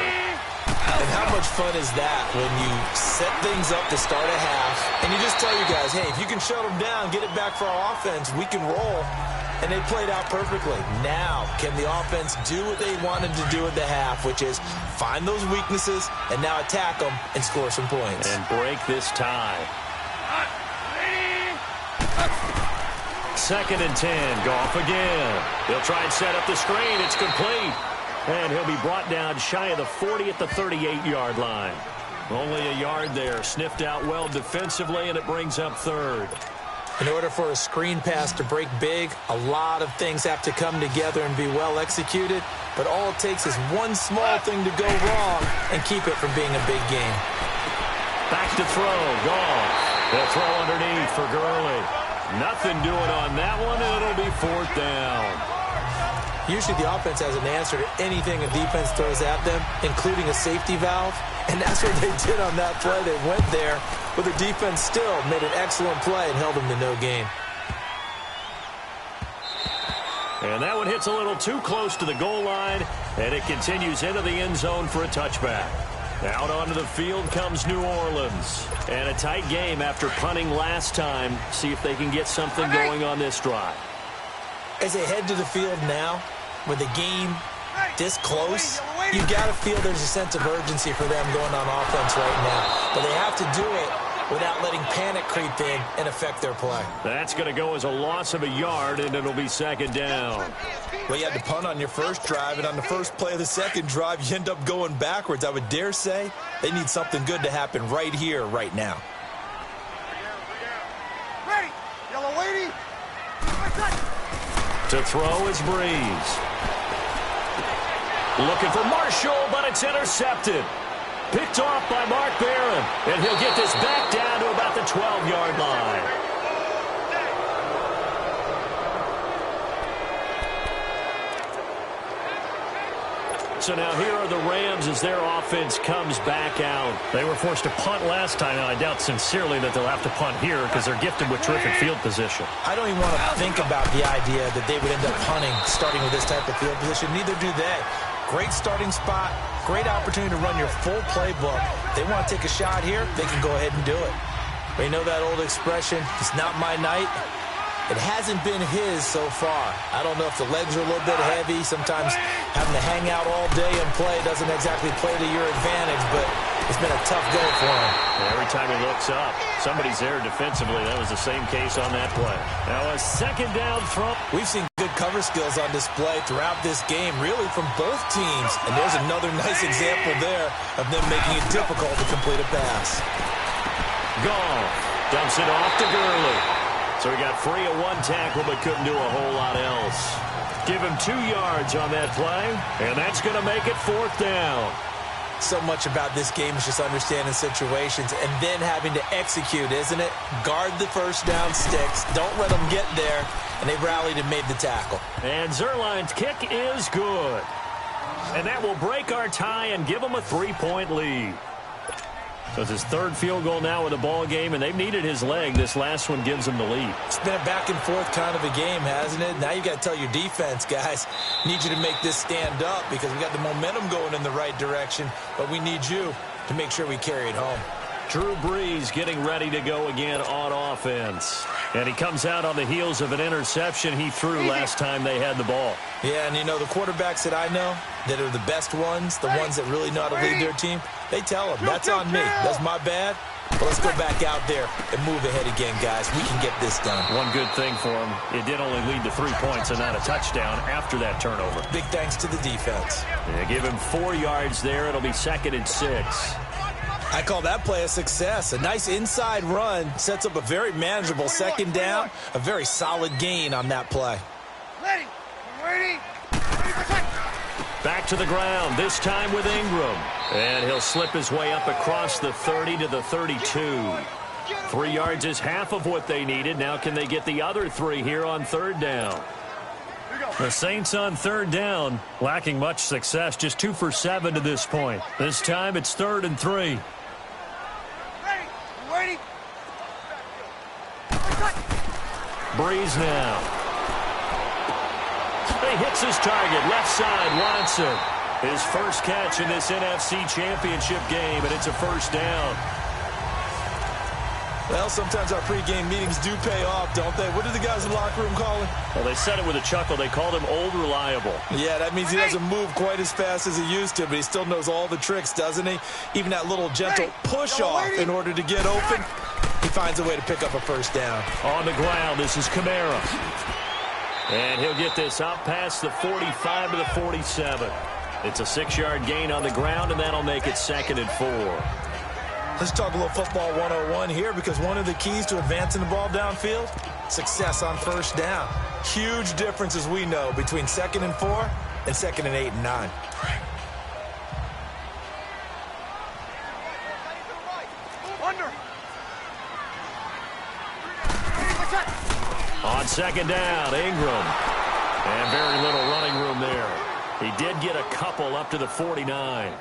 And how much fun is that when you set things up to start a half and you just tell your guys, hey, if you can shut them down, get it back for our offense, we can roll. And they played out perfectly. Now, can the offense do what they wanted to do at the half, which is find those weaknesses and now attack them and score some points. And break this tie. Second and 10. Goff again. He'll try and set up the screen. It's complete. And he'll be brought down shy of the 40 at the 38-yard line. Only a yard there. Sniffed out well defensively, and it brings up third. In order for a screen pass to break big, a lot of things have to come together and be well executed. But all it takes is one small thing to go wrong and keep it from being a big game. Back to throw. Goff. They'll throw underneath for Gurley. Nothing doing on that one, and it'll be fourth down. Usually the offense has an answer to anything a defense throws at them, including a safety valve. And that's what they did on that play. They went there, but the defense still made an excellent play and held them to no gain. And that one hits a little too close to the goal line, and it continues into the end zone for a touchback. Out onto the field comes New Orleans. And a tight game after punting last time. See if they can get something going on this drive. As they head to the field now, with the game this close, you got to feel there's a sense of urgency for them going on offense right now. But they have to do it without letting panic creep in and affect their play. That's going to go as a loss of a yard, and it'll be second down. Well, you had to punt on your first drive, and on the first play of the second drive, you end up going backwards. I would dare say they need something good to happen right here, right now. Ready, yellow lady. To throw is Breeze. Looking for Marshall, but it's intercepted. Picked off by Mark Barron. And he'll get this back down to about the 12-yard line. So now here are the Rams as their offense comes back out. They were forced to punt last time, and I doubt sincerely that they'll have to punt here because they're gifted with terrific field position. I don't even want to think about the idea that they would end up punting starting with this type of field position. Neither do they. Great starting spot, great opportunity to run your full playbook. They want to take a shot here, they can go ahead and do it. But you know that old expression, it's not my night. It hasn't been his so far. I don't know if the legs are a little bit heavy. Sometimes having to hang out all day and play doesn't exactly play to your advantage, but it's been a tough go for him. Every time he looks up, somebody's there defensively. That was the same case on that play. Now a second down throw. We've seen good cover skills on display throughout this game, really from both teams. And there's another nice example there of them making it difficult to complete a pass. Goff dumps it off to Gurley. So he got free of one tackle but couldn't do a whole lot else. Give him 2 yards on that play, and that's going to make it fourth down. So much about this game is just understanding situations and then having to execute, isn't it? Guard the first down sticks. Don't let them get there. And they rallied and made the tackle. And Zerline's kick is good. And that will break our tie and give them a 3-point lead. So it's his third field goal now with a ball game, and they've needed his leg. This last one gives them the lead. It's been a back-and-forth kind of a game, hasn't it? Now you got to tell your defense, guys, need you to make this stand up because we got the momentum going in the right direction, but we need you to make sure we carry it home. Drew Brees getting ready to go again on offense. And he comes out on the heels of an interception he threw last time they had the ball. Yeah, and you know, the quarterbacks that I know that are the best ones, the ones that really know how to lead their team, they tell them, that's on me. That's my bad. But let's go back out there and move ahead again, guys. We can get this done. One good thing for him, it did only lead to 3 points and not a touchdown after that turnover. Big thanks to the defense. They give him 4 yards there. It'll be 2nd and 6. I call that play a success. A nice inside run sets up a very manageable second down. A very solid gain on that play. Ready. Ready. Back to the ground, this time with Ingram. And he'll slip his way up across the 30 to the 32. 3 yards is half of what they needed. Now can they get the other 3 here on third down? The Saints on third down, lacking much success, just 2 for 7 to this point. This time it's 3rd and 3. Ready. Breeze now. He hits his target, left side, Watson. His first catch in this NFC Championship game, and it's a first down. Well, sometimes our pregame meetings do pay off, don't they? What did the guys in the locker room call him? Well, they said it with a chuckle. They called him Old Reliable. Yeah, that means he doesn't move quite as fast as he used to, but he still knows all the tricks, doesn't he? Even that little gentle push-off in order to get open, he finds a way to pick up a first down. On the ground, this is Kamara. And he'll get this up past the 45 to the 47. It's a 6-yard gain on the ground, and that'll make it 2nd and 4. Let's talk a little football 101 here, because one of the keys to advancing the ball downfield, success on first down. Huge difference, as we know, between 2nd and 4 and 2nd and 8 and 9. Under. On second down, Ingram. And very little running room there. He did get a couple up to the 49.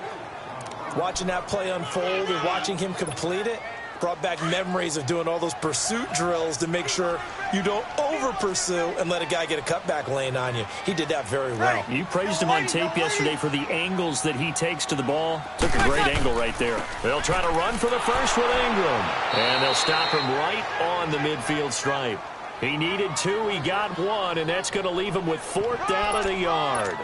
Watching that play unfold and watching him complete it brought back memories of doing all those pursuit drills to make sure you don't over-pursue and let a guy get a cutback lane on you. He did that very well. You praised him on tape yesterday for the angles that he takes to the ball. Took a great angle right there. They'll try to run for the first with Ingram. And they'll stop him right on the midfield stripe. He needed 2, he got 1, and that's going to leave him with 4th down at a yard.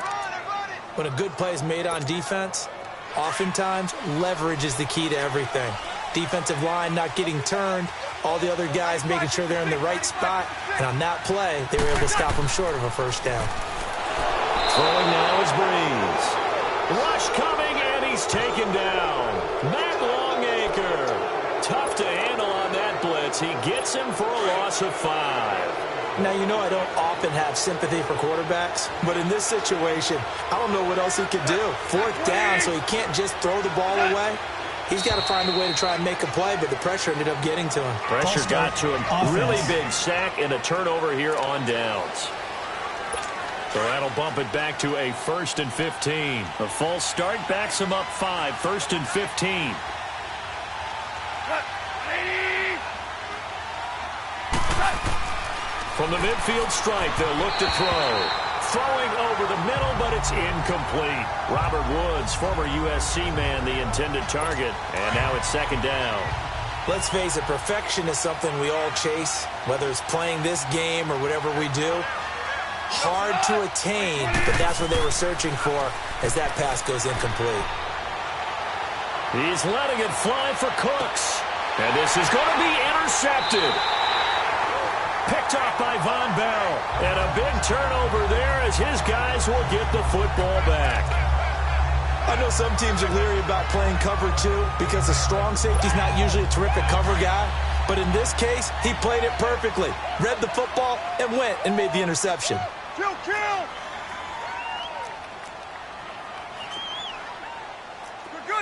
When a good play is made on defense, oftentimes leverage is the key to everything. Defensive line not getting turned, all the other guys making sure they're in the right spot, and on that play, they were able to stop him short of a first down. Throwing now is Breeze. Rush coming, and he's taken down. Matt Longacre. Tough to handle on that blitz. He gets him for a loss of 5. Now, you know I don't often have sympathy for quarterbacks, but in this situation, I don't know what else he could do. 4th down, so he can't just throw the ball away. He's got to find a way to try and make a play, but the pressure ended up getting to him. Pressure got to him. Offense. Really big sack and a turnover here on downs. So that'll bump it back to a 1st and 15. A false start backs him up 5. 1st and 15. From the midfield stripe, they'll look to throw. Throwing over the middle, but it's incomplete. Robert Woods, former USC man, the intended target. And now it's 2nd down. Let's face it, perfection is something we all chase, whether it's playing this game or whatever we do. Hard to attain, but that's what they were searching for as that pass goes incomplete. He's letting it fly for Cooks. And this is going to be intercepted. Picked off by Von Bell. And a big turnover there as his guys will get the football back. I know some teams are leery about playing cover 2 because the strong safety's not usually a terrific cover guy. But in this case, he played it perfectly. Read the football and went and made the interception. Kill!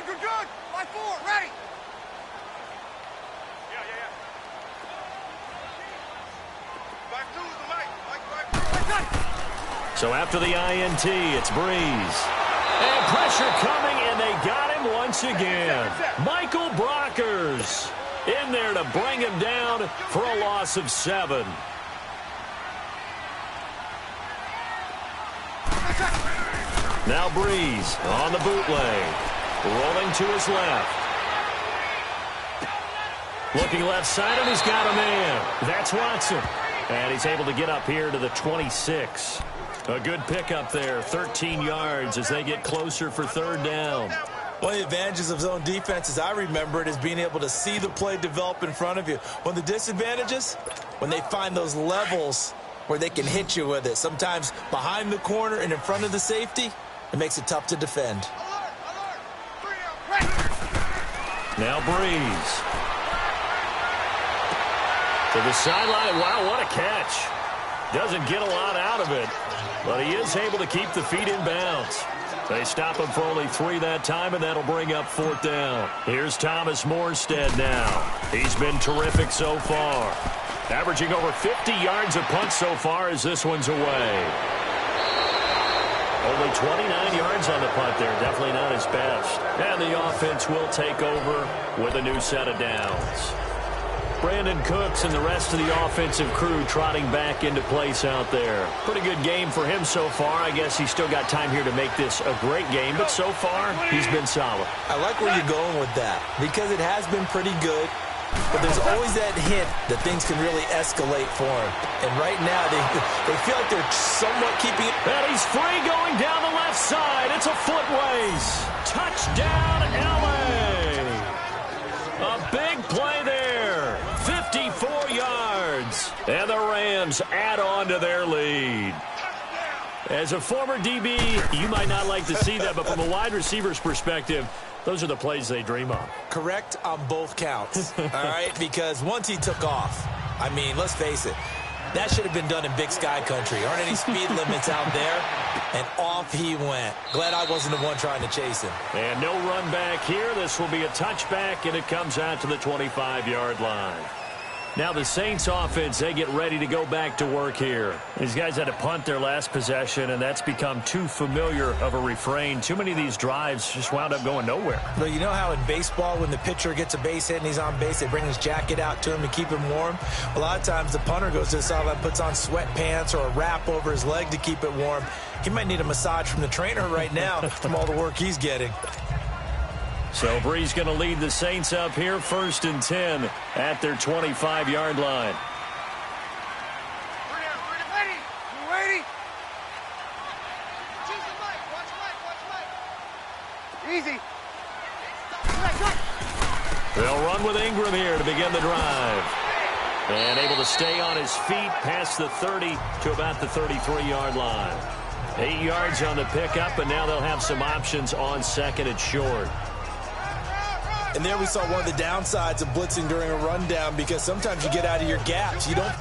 Good. 5-4, ready. So after the INT, it's Breeze. And pressure coming, and they got him once again. Michael Brockers in there to bring him down for a loss of 7. Now Breeze on the bootleg. Rolling to his left. Looking left side, and he's got a man. That's Watson. And he's able to get up here to the 26. A good pickup there, 13 yards as they get closer for 3rd down. One of the advantages of zone defense, as I remember it, is being able to see the play develop in front of you. One of the disadvantages, when they find those levels where they can hit you with it, sometimes behind the corner and in front of the safety, it makes it tough to defend. Now Breeze. To the sideline. Wow, what a catch. Doesn't get a lot out of it, but he is able to keep the feet in bounds. They stop him for only 3 that time, and that'll bring up 4th down. Here's Thomas Morstead now. He's been terrific so far. Averaging over 50 yards a punt so far as this one's away. Only 29 yards on the punt there. Definitely not his best. And the offense will take over with a new set of downs. Brandon Cooks and the rest of the offensive crew trotting back into place out there. Pretty good game for him so far. I guess he's still got time here to make this a great game, but so far, he's been solid. I like where you're going with that because it has been pretty good, but there's always that hint that things can really escalate for him. And right now, they feel like they're somewhat keeping it. And he's free going down the left side. It's a foot race. Touchdown, L.A. A big play there. 54 yards. And the Rams add on to their lead. As a former DB, you might not like to see that, but from a wide receiver's perspective, those are the plays they dream of. Correct on both counts, all right? Because once he took off, I mean, let's face it, that should have been done in Big Sky country. Aren't any speed limits out there? And off he went. Glad I wasn't the one trying to chase him. And no run back here. This will be a touchback, and it comes out to the 25-yard line. Now the Saints offense, they get ready to go back to work here. These guys had to punt their last possession, and that's become too familiar of a refrain. Too many of these drives just wound up going nowhere. But you know how in baseball, when the pitcher gets a base hit and he's on base, they bring his jacket out to him to keep him warm? A lot of times the punter goes to the sideline, puts on sweatpants or a wrap over his leg to keep it warm. He might need a massage from the trainer right now from all the work he's getting. So Breeze going to lead the Saints up here, 1st and 10 at their 25-yard line. Ready? You ready? Easy. They'll run with Ingram here to begin the drive. And able to stay on his feet past the 30 to about the 33-yard line. 8 yards on the pickup, and now they'll have some options on 2nd and short. And there we saw one of the downsides of blitzing during a rundown, because sometimes you get out of your gaps. You don't.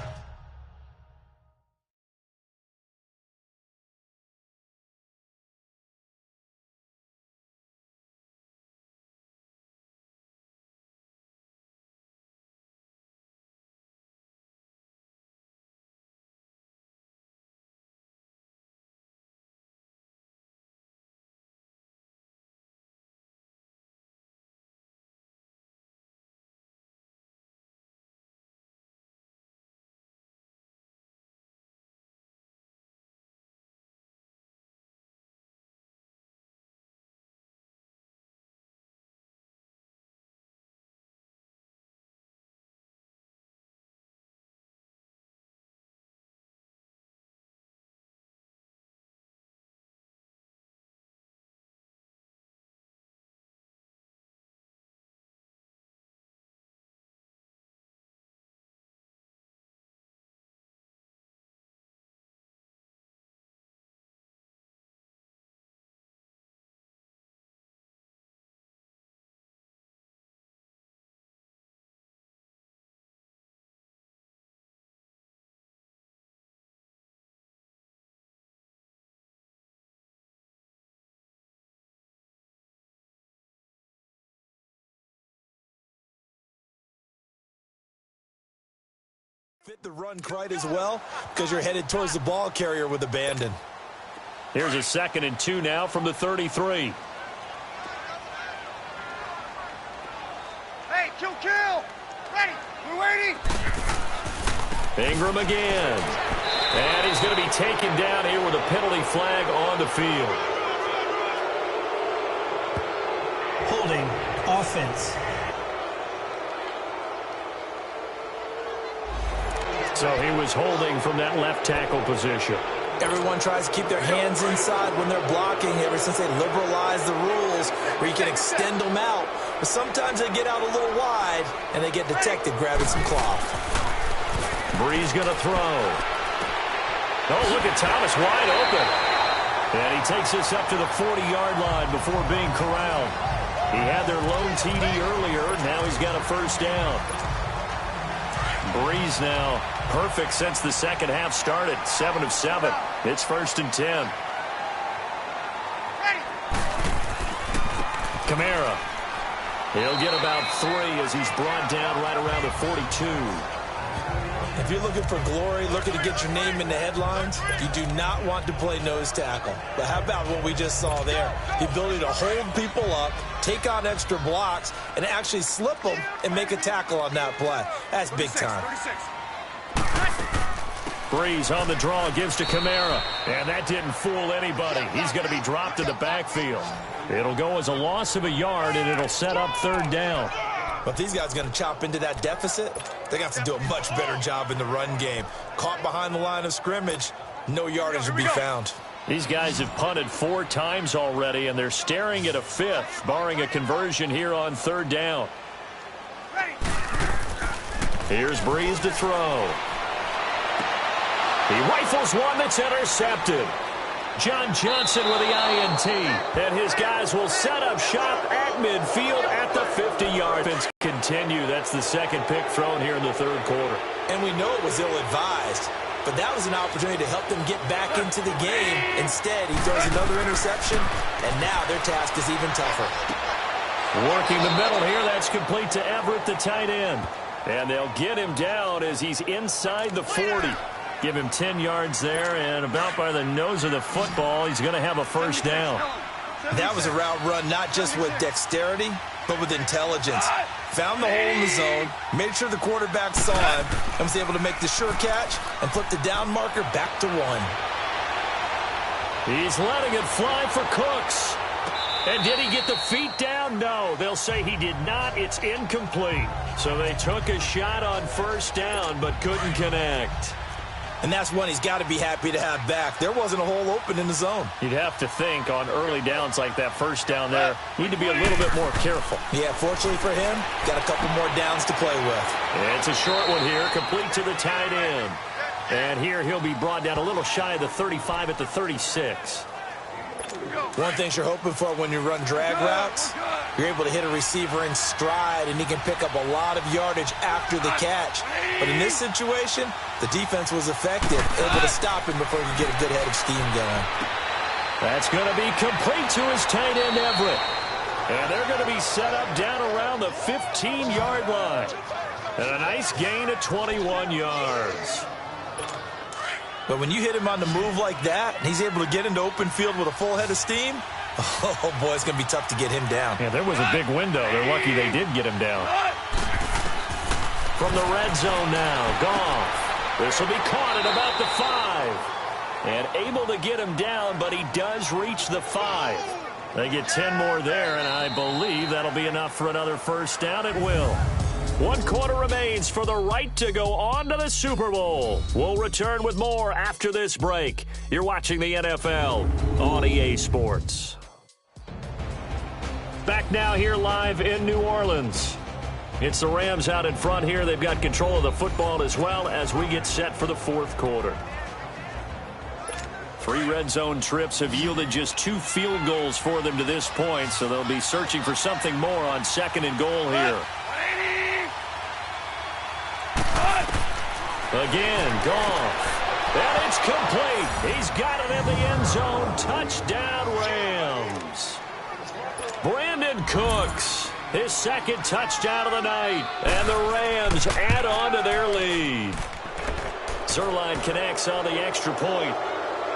Fit the run quite as well, because you're headed towards the ball carrier with abandon. Here's a 2nd and 2 now from the 33. Hey, kill. Ready? We're waiting. Ingram again. And he's going to be taken down here with a penalty flag on the field. Holding offense. So he was holding from that left tackle position. Everyone tries to keep their hands inside when they're blocking ever since they liberalized the rules where you can extend them out. But sometimes they get out a little wide and they get detected grabbing some cloth. Breeze going to throw. Oh, look at Thomas wide open. And he takes this up to the 40-yard line before being corralled. He had their lone TD earlier. Now he's got a first down. Breeze now perfect since the second half started. 7 of 7. It's 1st and 10. Kamara. He'll get about 3 as he's brought down right around the 42. If you're looking for glory, looking to get your name in the headlines, you do not want to play nose tackle. But how about what we just saw there? The ability to hold people up, take on extra blocks, and actually slip them and make a tackle on that play. That's big time. Breeze on the draw, gives to Kamara. And that didn't fool anybody. He's going to be dropped in the backfield. It'll go as a loss of a yard, and it'll set up 3rd down. But if these guys are going to chop into that deficit, they're going to have to do a much better job in the run game. Caught behind the line of scrimmage, no yardage will be found. These guys have punted 4 times already, and they're staring at a 5th, barring a conversion here on 3rd down. Here's Breeze to throw. He rifles one that's intercepted. John Johnson with the INT. And his guys will set up shop at midfield at the 50-yard. Continue. That's the 2nd pick thrown here in the 3rd quarter. And we know it was ill-advised, but that was an opportunity to help them get back into the game. Instead, he throws another interception, and now their task is even tougher. Working the middle here. That's complete to Everett, the tight end. And they'll get him down as he's inside the 40. Give him 10 yards there, and about by the nose of the football, he's going to have a first down. That was a route run not just with dexterity, but with intelligence. Found the hole in the zone, made sure the quarterback saw him, and was able to make the sure catch and flip the down marker back to 1. He's letting it fly for Cooks. And did he get the feet down? No, they'll say he did not. It's incomplete. So they took a shot on first down, but couldn't connect. And that's one he's got to be happy to have back. There wasn't a hole open in the zone. You'd have to think on early downs like that first down there, need to be a little bit more careful. Yeah, fortunately for him, got a couple more downs to play with. It's a short one here, complete to the tight end. And here he'll be brought down a little shy of the 35 at the 36. One thing you're hoping for when you run drag routes, you're able to hit a receiver in stride, and he can pick up a lot of yardage after the catch. But in this situation, the defense was effective, able to stop him before he could get a good head of steam going. That's going to be complete to his tight end, Everett. And they're going to be set up down around the 15-yard line. And a nice gain of 21 yards. But when you hit him on the move like that, and he's able to get into open field with a full head of steam, oh, boy, it's going to be tough to get him down. Yeah, there was a big window. They're lucky they did get him down. From the red zone now, Goff. This will be caught at about the 5. And able to get him down, but he does reach the 5. They get 10 more there, and I believe that'll be enough for another first down. It will. 1 quarter remains for the right to go on to the Super Bowl. We'll return with more after this break. You're watching the NFL on EA Sports. Back now here live in New Orleans. It's the Rams out in front here. They've got control of the football as well as we get set for the 4th quarter. 3 red zone trips have yielded just 2 field goals for them to this point, so they'll be searching for something more on 2nd and goal here. Again, Goff. And it's complete. He's got it in the end zone. Touchdown, Rams. Brandon Cooks, his 2nd touchdown of the night. And the Rams add on to their lead. Zerline connects on the extra point.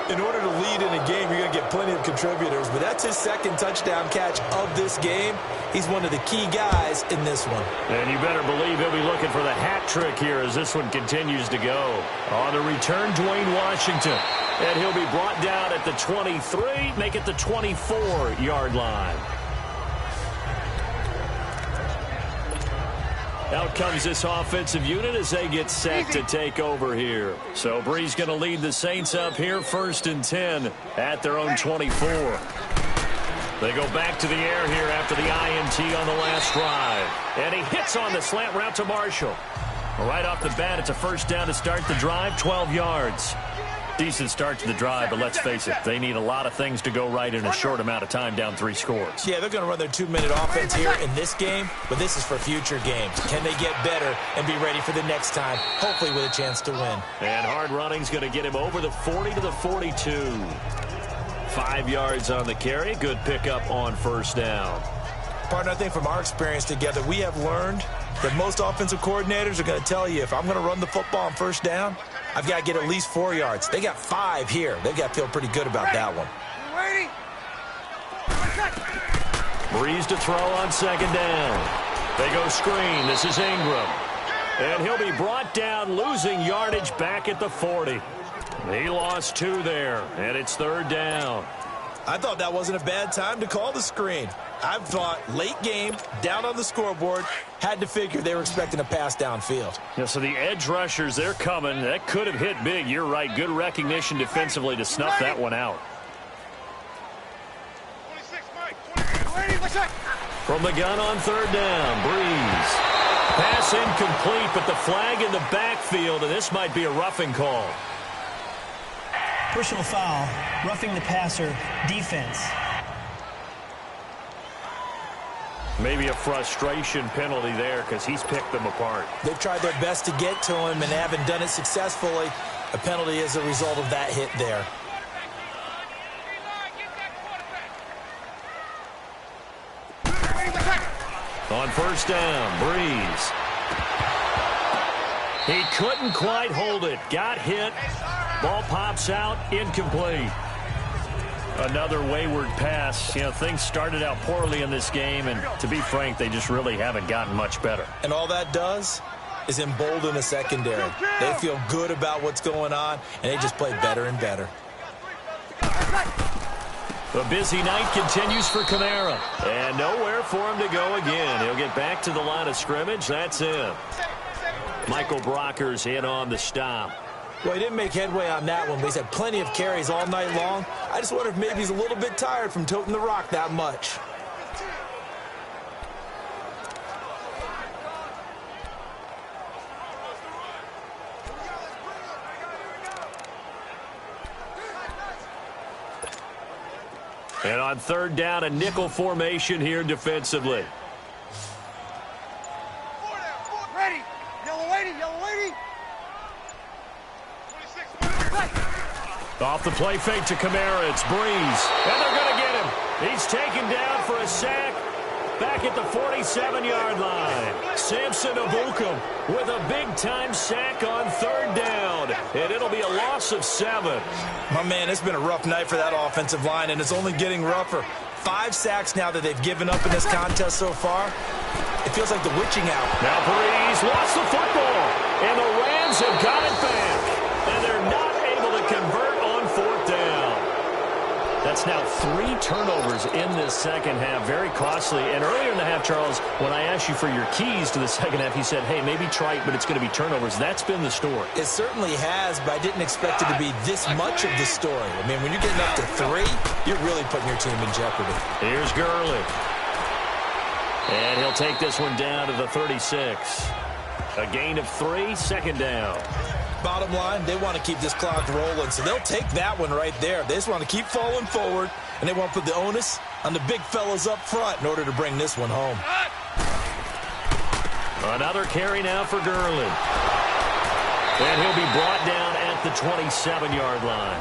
In order to lead in a game, you're going to get plenty of contributors, but that's his 2nd touchdown catch of this game. He's one of the key guys in this one. And you better believe he'll be looking for the hat trick here as this one continues to go. On the return, Dwayne Washington. And he'll be brought down at the 23, make it the 24-yard line. Out comes this offensive unit as they get set to take over here. So Breeze going to lead the Saints up here, 1st and 10 at their own 24. They go back to the air here after the INT on the last drive. And he hits on the slant route to Marshall. Right off the bat, it's a first down to start the drive, 12 yards. Decent start to the drive, but let's face it, they need a lot of things to go right in a short amount of time, down 3 scores. Yeah, they're going to run their 2-minute offense here in this game, but this is for future games. Can they get better and be ready for the next time, hopefully with a chance to win? And hard running's going to get him over the 40 to the 42. 5 yards on the carry. Good pickup on first down. Partner, I think from our experience together, we have learned that most offensive coordinators are going to tell you, if I'm going to run the football on first down, I've got to get at least 4 yards. They got 5 here. They've got to feel pretty good about that one. Breeze to throw on second down. They go screen. This is Ingram. And he'll be brought down, losing yardage back at the 40. He lost 2 there, and it's third down. I thought that wasn't a bad time to call the screen. I thought late game, down on the scoreboard, had to figure they were expecting a pass downfield. Yeah, so the edge rushers, they're coming. That could have hit big. You're right. Good recognition defensively to snuff that one out. From the gun on third down, Breeze. Pass incomplete, but the flag in the backfield, and this might be a roughing call. Personal foul, roughing the passer, defense. Maybe a frustration penalty there because he's picked them apart. They've tried their best to get to him and haven't done it successfully. A penalty is a result of that hit there. On first down, Breeze. He couldn't quite hold it. Got hit. Ball pops out, incomplete. Another wayward pass. You know, things started out poorly in this game, and to be frank, they just really haven't gotten much better. And all that does is embolden the secondary. They feel good about what's going on, and they just play better and better. The busy night continues for Kamara. And nowhere for him to go again. He'll get back to the line of scrimmage. That's it. Michael Brocker's in on the stop. Well, he didn't make headway on that one, but he's had plenty of carries all night long. I just wonder if maybe he's a little bit tired from toting the rock that much. And on third down, a nickel formation here defensively. Ready. Yellow lady, yellow lady. Off the play fake to Kamara, it's Breeze. And they're going to get him. He's taken down for a sack back at the 47-yard line. Samson Abukum with a big-time sack on third down. And it'll be a loss of 7. My man, it's been a rough night for that offensive line, and it's only getting rougher. 5 sacks now that they've given up in this contest so far. It feels like the witching hour. Now Breeze lost the football, and the Rams have got it back. And they're not able to convert on fourth down. That's now 3 turnovers in this second half. Very costly. And earlier in the half, Charles, when I asked you for your keys to the second half, you said, hey, maybe try it, but it's going to be turnovers. That's been the story. It certainly has, but I didn't expect it to be this much of the story. I mean, when you're getting up to 3, you're really putting your team in jeopardy. Here's Gurley. And he'll take this one down to the 36. A gain of 3, second down. Bottom line, they want to keep this clock rolling, so they'll take that one right there. They just want to keep falling forward, and they want to put the onus on the big fellas up front in order to bring this one home. Another carry now for Gurley. And he'll be brought down at the 27-yard line.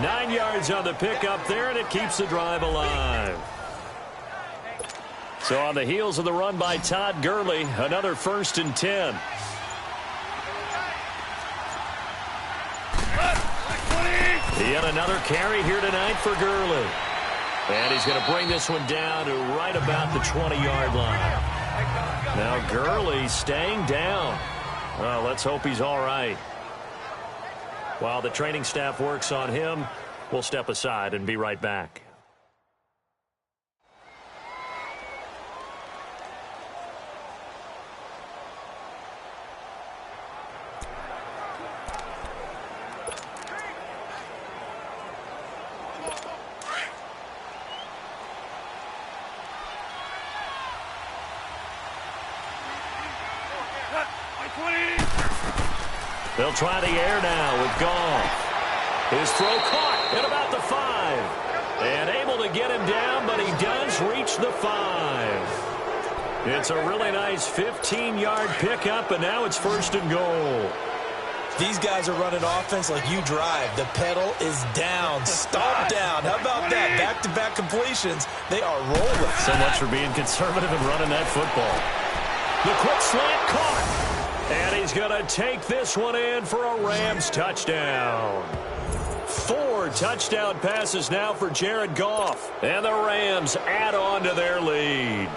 9 yards on the pickup there, and it keeps the drive alive. So on the heels of the run by Todd Gurley, another 1st and 10. Yet another carry here tonight for Gurley. And he's going to bring this one down to right about the 20-yard line. Now Gurley staying down. Well, let's hope he's all right. While the training staff works on him, we'll step aside and be right back. They'll try the air now with Goff. His throw caught at about the 5. And able to get him down, but he does reach the 5. It's a really nice 15-yard pickup, and now it's 1st and goal. These guys are running offense like you drive. The pedal is down, stomp down. How about that? Back-to-back completions. They are rolling. So much for being conservative and running that football. The quick slant caught. And he's going to take this one in for a Rams touchdown. 4 touchdown passes now for Jared Goff. And the Rams add on to their lead.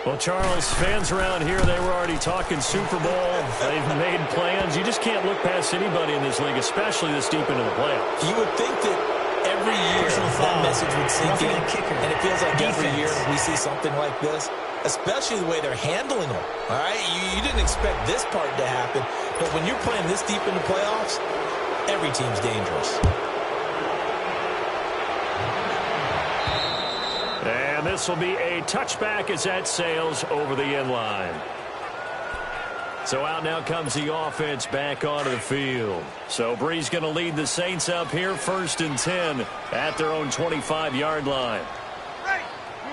Well, Charles, fans around here, they were already talking Super Bowl. They've made plans. You just can't look past anybody in this league, especially this deep into the playoffs. You would think that every year that message would sink in, and it feels like every year we see something like this, especially the way they're handling them. All right, you didn't expect this part to happen, but when you're playing this deep into playoffs, every team's dangerous. And this will be a touchback as that sails over the end line. So out now comes the offense back onto the field. So Bree's going to lead the Saints up here, 1st and 10 at their own 25-yard line.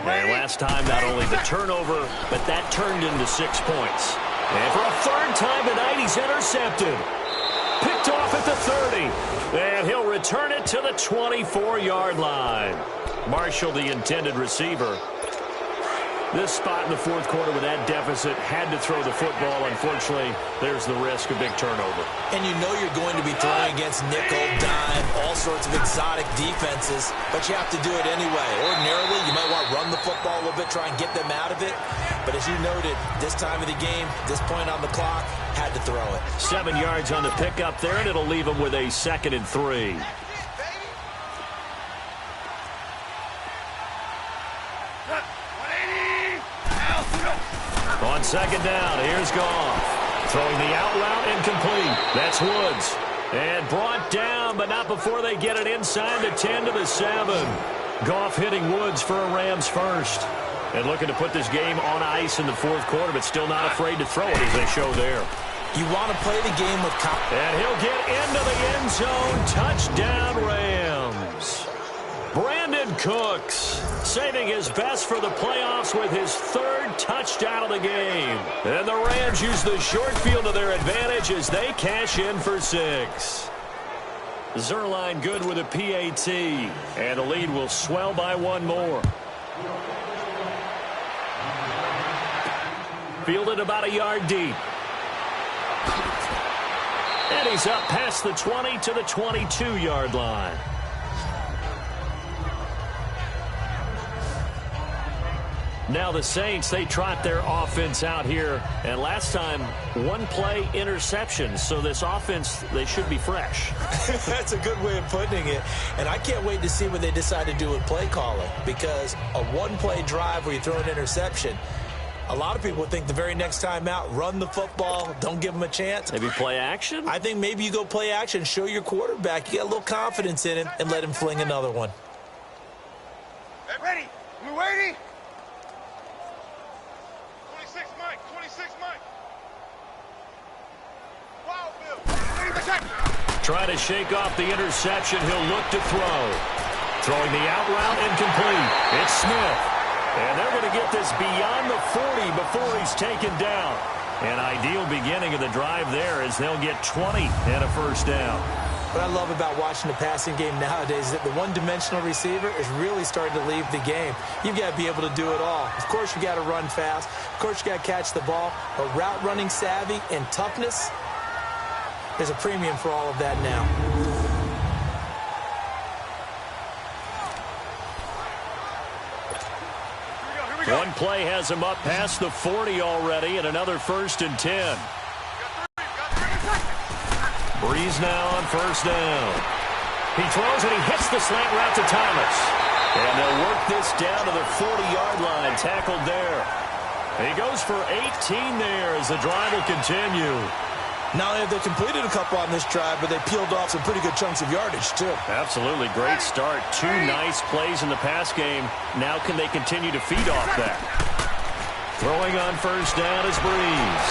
And last time, not only the turnover, but that turned into 6 points. And for a 3rd time tonight, he's intercepted. Picked off at the 30. And he'll return it to the 24-yard line. Marshall, the intended receiver. This spot in the 4th quarter with that deficit, had to throw the football. Unfortunately, there's the risk of big turnover. And you know you're going to be throwing against nickel, dime, all sorts of exotic defenses, but you have to do it anyway. Ordinarily, you might want to run the football a little bit, try and get them out of it. But as you noted, this time of the game, this point on the clock, had to throw it. 7 yards on the pickup there, and it'll leave him with a 2nd and 3. On 2nd down, here's Goff. Throwing the out route, incomplete. That's Woods. And brought down, but not before they get it inside the 10 to the 7. Goff hitting Woods for a Rams first. And looking to put this game on ice in the 4th quarter, but still not afraid to throw it as they show there. You want to play the game with confidence. And he'll get into the end zone. Touchdown, Rams. Brandon Cooks saving his best for the playoffs with his 3rd touchdown of the game. And the Rams use the short field to their advantage as they cash in for 6. Zerline good with a PAT. And the lead will swell by 1 more. Fielded about a yard deep. And he's up past the 20 to the 22-yard line. Now the Saints, they trot their offense out here. And last time, 1-play interception. So this offense, they should be fresh. That's a good way of putting it. And I can't wait to see what they decide to do with play calling. Because a 1-play drive where you throw an interception, a lot of people think the very next time out, run the football, don't give them a chance. Maybe play action? I think maybe you go play action, show your quarterback, you get a little confidence in him, and let him fling another one. Hey, ready? We waiting? 26 Mike, 26 Mike. Wow, Bill. Trying to shake off the interception. He'll look to throw. Throwing the out route, incomplete. It's Smith. And they're going to get this beyond the 40 before he's taken down. An ideal beginning of the drive there as they'll get 20 and a 1st down. What I love about watching the passing game nowadays is that the one-dimensional receiver is really starting to leave the game. You've got to be able to do it all. Of course, you got to run fast. Of course, you got to catch the ball. But route running savvy and toughness, there's a premium for all of that now. One play has him up past the 40 already, and another 1st and 10. Breeze now on 1st down. He throws and he hits the slant route to Thomas. And they'll work this down to the 40-yard line, tackled there. He goes for 18 there as the drive will continue. Not only have they completed a couple on this drive, but they peeled off some pretty good chunks of yardage, too. Absolutely. Great start. 2 nice plays in the pass game. Now can they continue to feed off that? Throwing on 1st down is Breeze.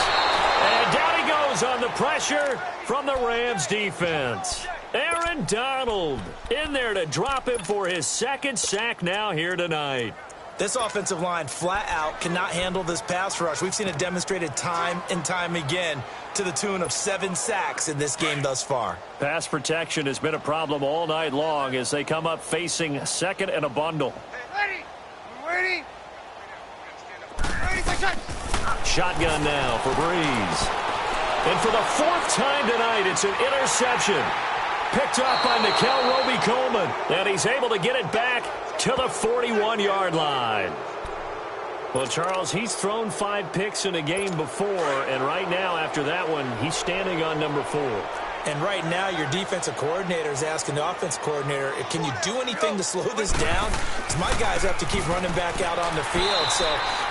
And down he goes on the pressure from the Rams defense. Aaron Donald in there to drop him for his second sack now here tonight. This offensive line flat out cannot handle this pass rush. We've seen it demonstrated time and time again to the tune of 7 sacks in this game thus far. Pass protection has been a problem all night long as they come up facing second and a bundle. Hey, ready? Ready, take shot. Shotgun now for Breeze. And for the 4th time tonight, it's an interception. Picked off by Nickel Roby-Coleman. And he's able to get it back to the 41-yard line. Well, Charles, he's thrown 5 picks in a game before, and right now, after that one, he's standing on number 4. And right now, your defensive coordinator is asking the offensive coordinator, can you do anything to slow this down? Because my guys have to keep running back out on the field. So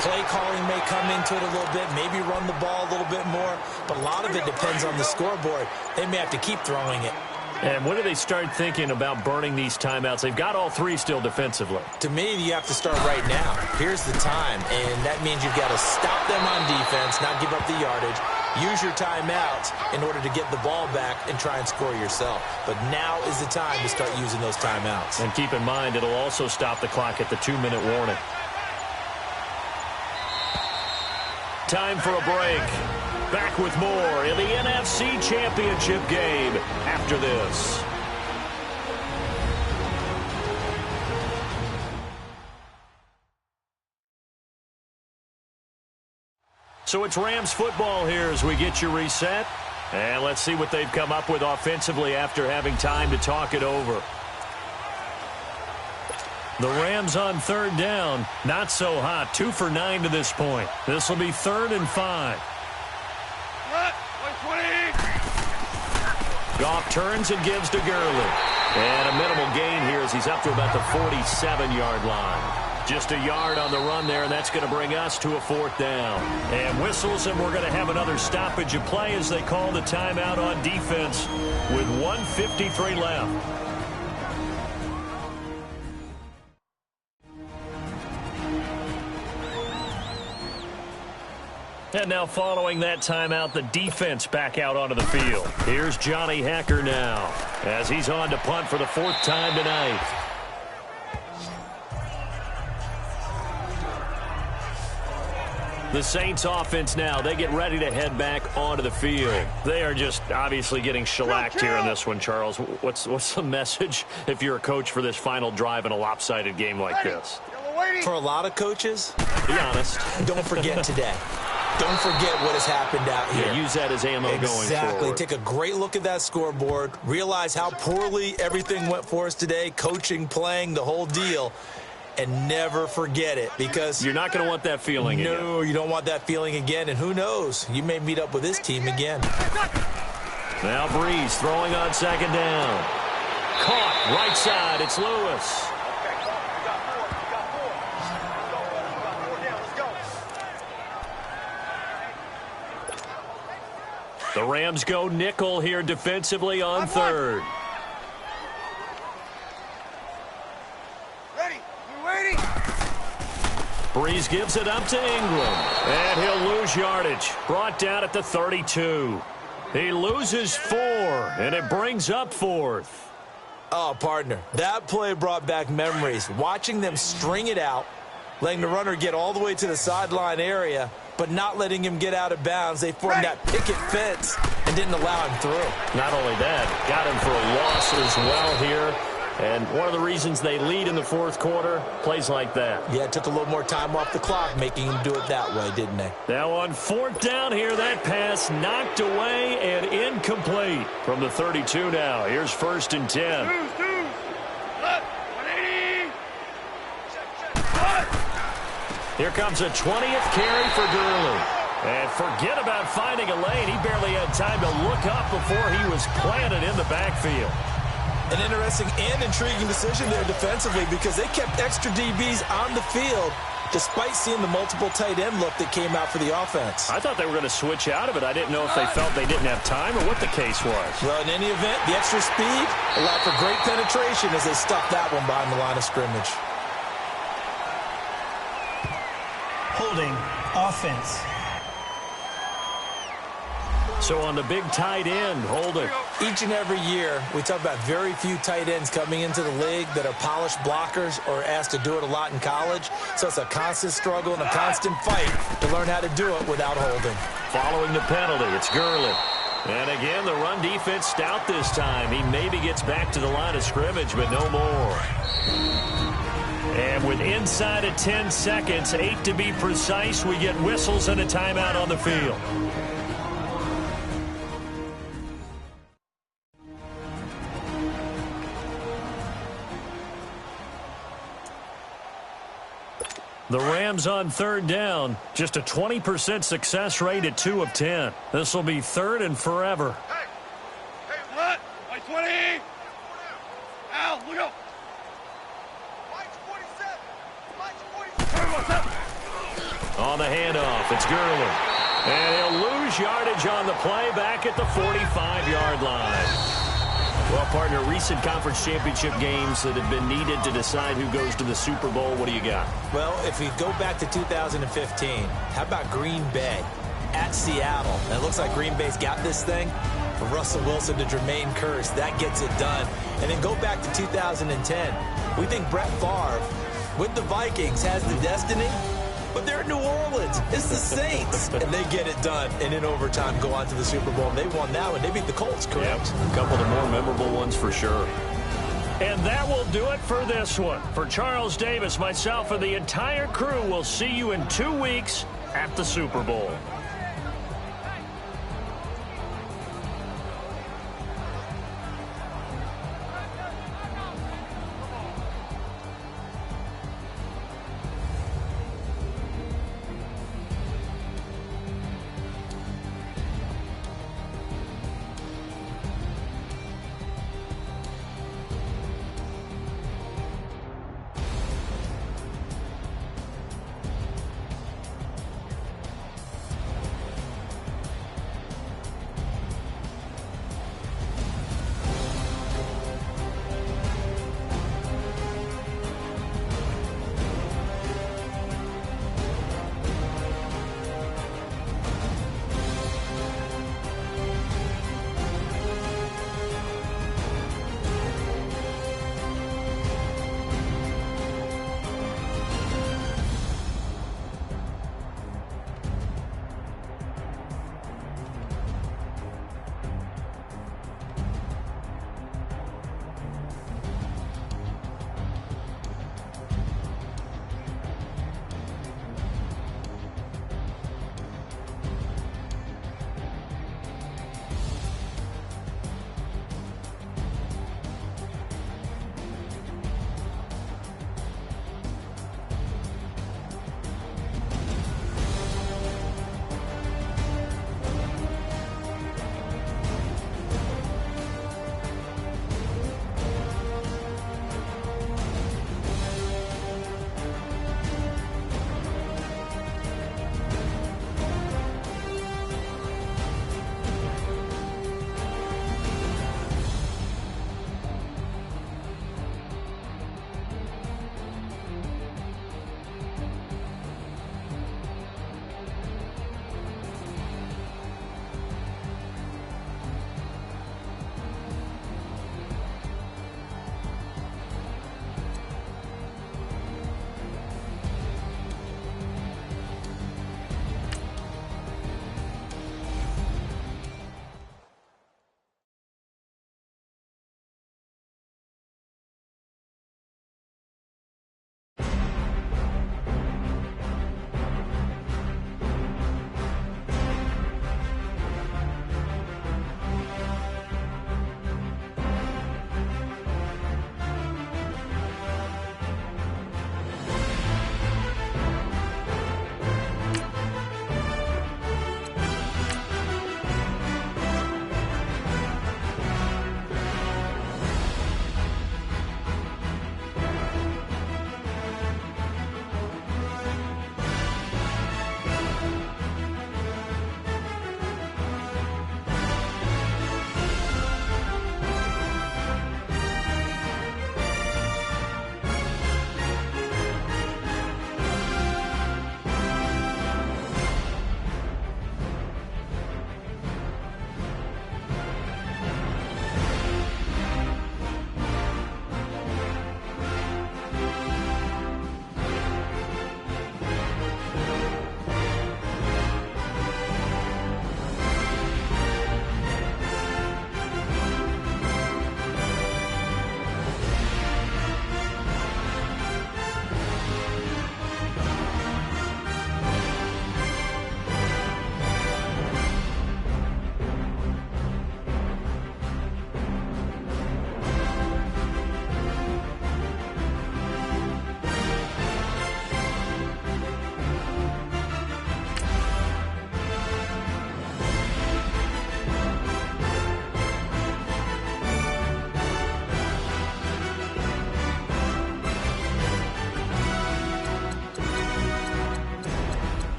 play calling may come into it a little bit, maybe run the ball a little bit more. But a lot of it depends on the scoreboard. They may have to keep throwing it. And when do they start thinking about burning these timeouts? They've got all 3 still defensively. To me, you have to start right now. Here's the time, and that means you've got to stop them on defense, not give up the yardage, use your timeouts in order to get the ball back and try and score yourself. But now is the time to start using those timeouts. And keep in mind, it'll also stop the clock at the 2-minute warning. Time for a break. Back with more in the NFC Championship game after this. So it's Rams football here as we get you reset. And let's see what they've come up with offensively after having time to talk it over. The Rams on 3rd down. Not so hot. 2 for 9 to this point. This will be 3rd and 5. Goff turns and gives to Gurley. And a minimal gain here as he's up to about the 47-yard line. Just a yard on the run there, and that's going to bring us to a 4th down. And whistles, and we're going to have another stoppage of play as they call the timeout on defense with 1:53 left. And now following that timeout, the defense back out onto the field. Here's Johnny Hacker now as he's on to punt for the 4th time tonight. The Saints offense now, they get ready to head back onto the field. They are just obviously getting shellacked here in this one, Charles. What's the message if you're a coach for this final drive in a lopsided game like this? For a lot of coaches, be honest. Don't forget today. Don't forget what has happened out here. Yeah, use that as ammo going forward. Exactly. Take a great look at that scoreboard. Realize how poorly everything went for us today. Coaching, playing, the whole deal. And never forget it, because you're not going to want that feeling again. No, you don't want that feeling again. And who knows? You may meet up with this team again. Now Breeze throwing on 2nd down. Caught right side. It's Lewis. The Rams go nickel here defensively on 3rd. Ready? You waiting? Breeze gives it up to Ingram. And he'll lose yardage. Brought down at the 32. He loses 4, and it brings up 4th. Oh, partner, that play brought back memories. Watching them string it out, letting the runner get all the way to the sideline area, but not letting him get out of bounds. They formed that picket fence and didn't allow him through. Not only that, got him for a loss as well here. And one of the reasons they lead in the 4th quarter, plays like that. Yeah, it took a little more time off the clock, making him do it that way, didn't they? Now on 4th down here, that pass knocked away and incomplete from the 32 now. Here's 1st and 10. Here comes a 20th carry for Gurley. And forget about finding a lane. He barely had time to look up before he was planted in the backfield. An interesting and intriguing decision there defensively, because they kept extra DBs on the field despite seeing the multiple tight end look that came out for the offense. I thought they were going to switch out of it. I didn't know if they felt they didn't have time or what the case was. Well, in any event, the extra speed allowed for great penetration as they stuffed that one behind the line of scrimmage. Holding offense. So on the big tight end, hold it. Each and every year, we talk about very few tight ends coming into the league that are polished blockers or asked to do it a lot in college. So it's a constant struggle and a constant fight to learn how to do it without holding. Following the penalty, it's Gurley. And again, the run defense stout this time. He maybe gets back to the line of scrimmage, but no more. And with inside of 10 seconds, 8 to be precise, we get whistles and a timeout on the field. The Rams on third down, just a 20% success rate at 2 of 10. This will be third and forever. Hey, what? Like 20. Al, look up. Mike's 47. Mike's 47. On the handoff, it's Gurley. And he'll lose yardage on the play back at the 45-yard line. Well, partner, recent conference championship games that have been needed to decide who goes to the Super Bowl. What do you got? Well, if we go back to 2015, how about Green Bay at Seattle? And it looks like Green Bay's got this thing. From Russell Wilson to Jermaine Kearse, that gets it done. And then go back to 2010. We think Brett Favre, with the Vikings, has the destiny. But they're in New Orleans. It's the Saints. And they get it done. And in overtime, go on to the Super Bowl. They won that one. They beat the Colts, correct? Yep. A couple of the more memorable ones for sure. And that will do it for this one. For Charles Davis, myself, and the entire crew, we'll see you in 2 weeks at the Super Bowl.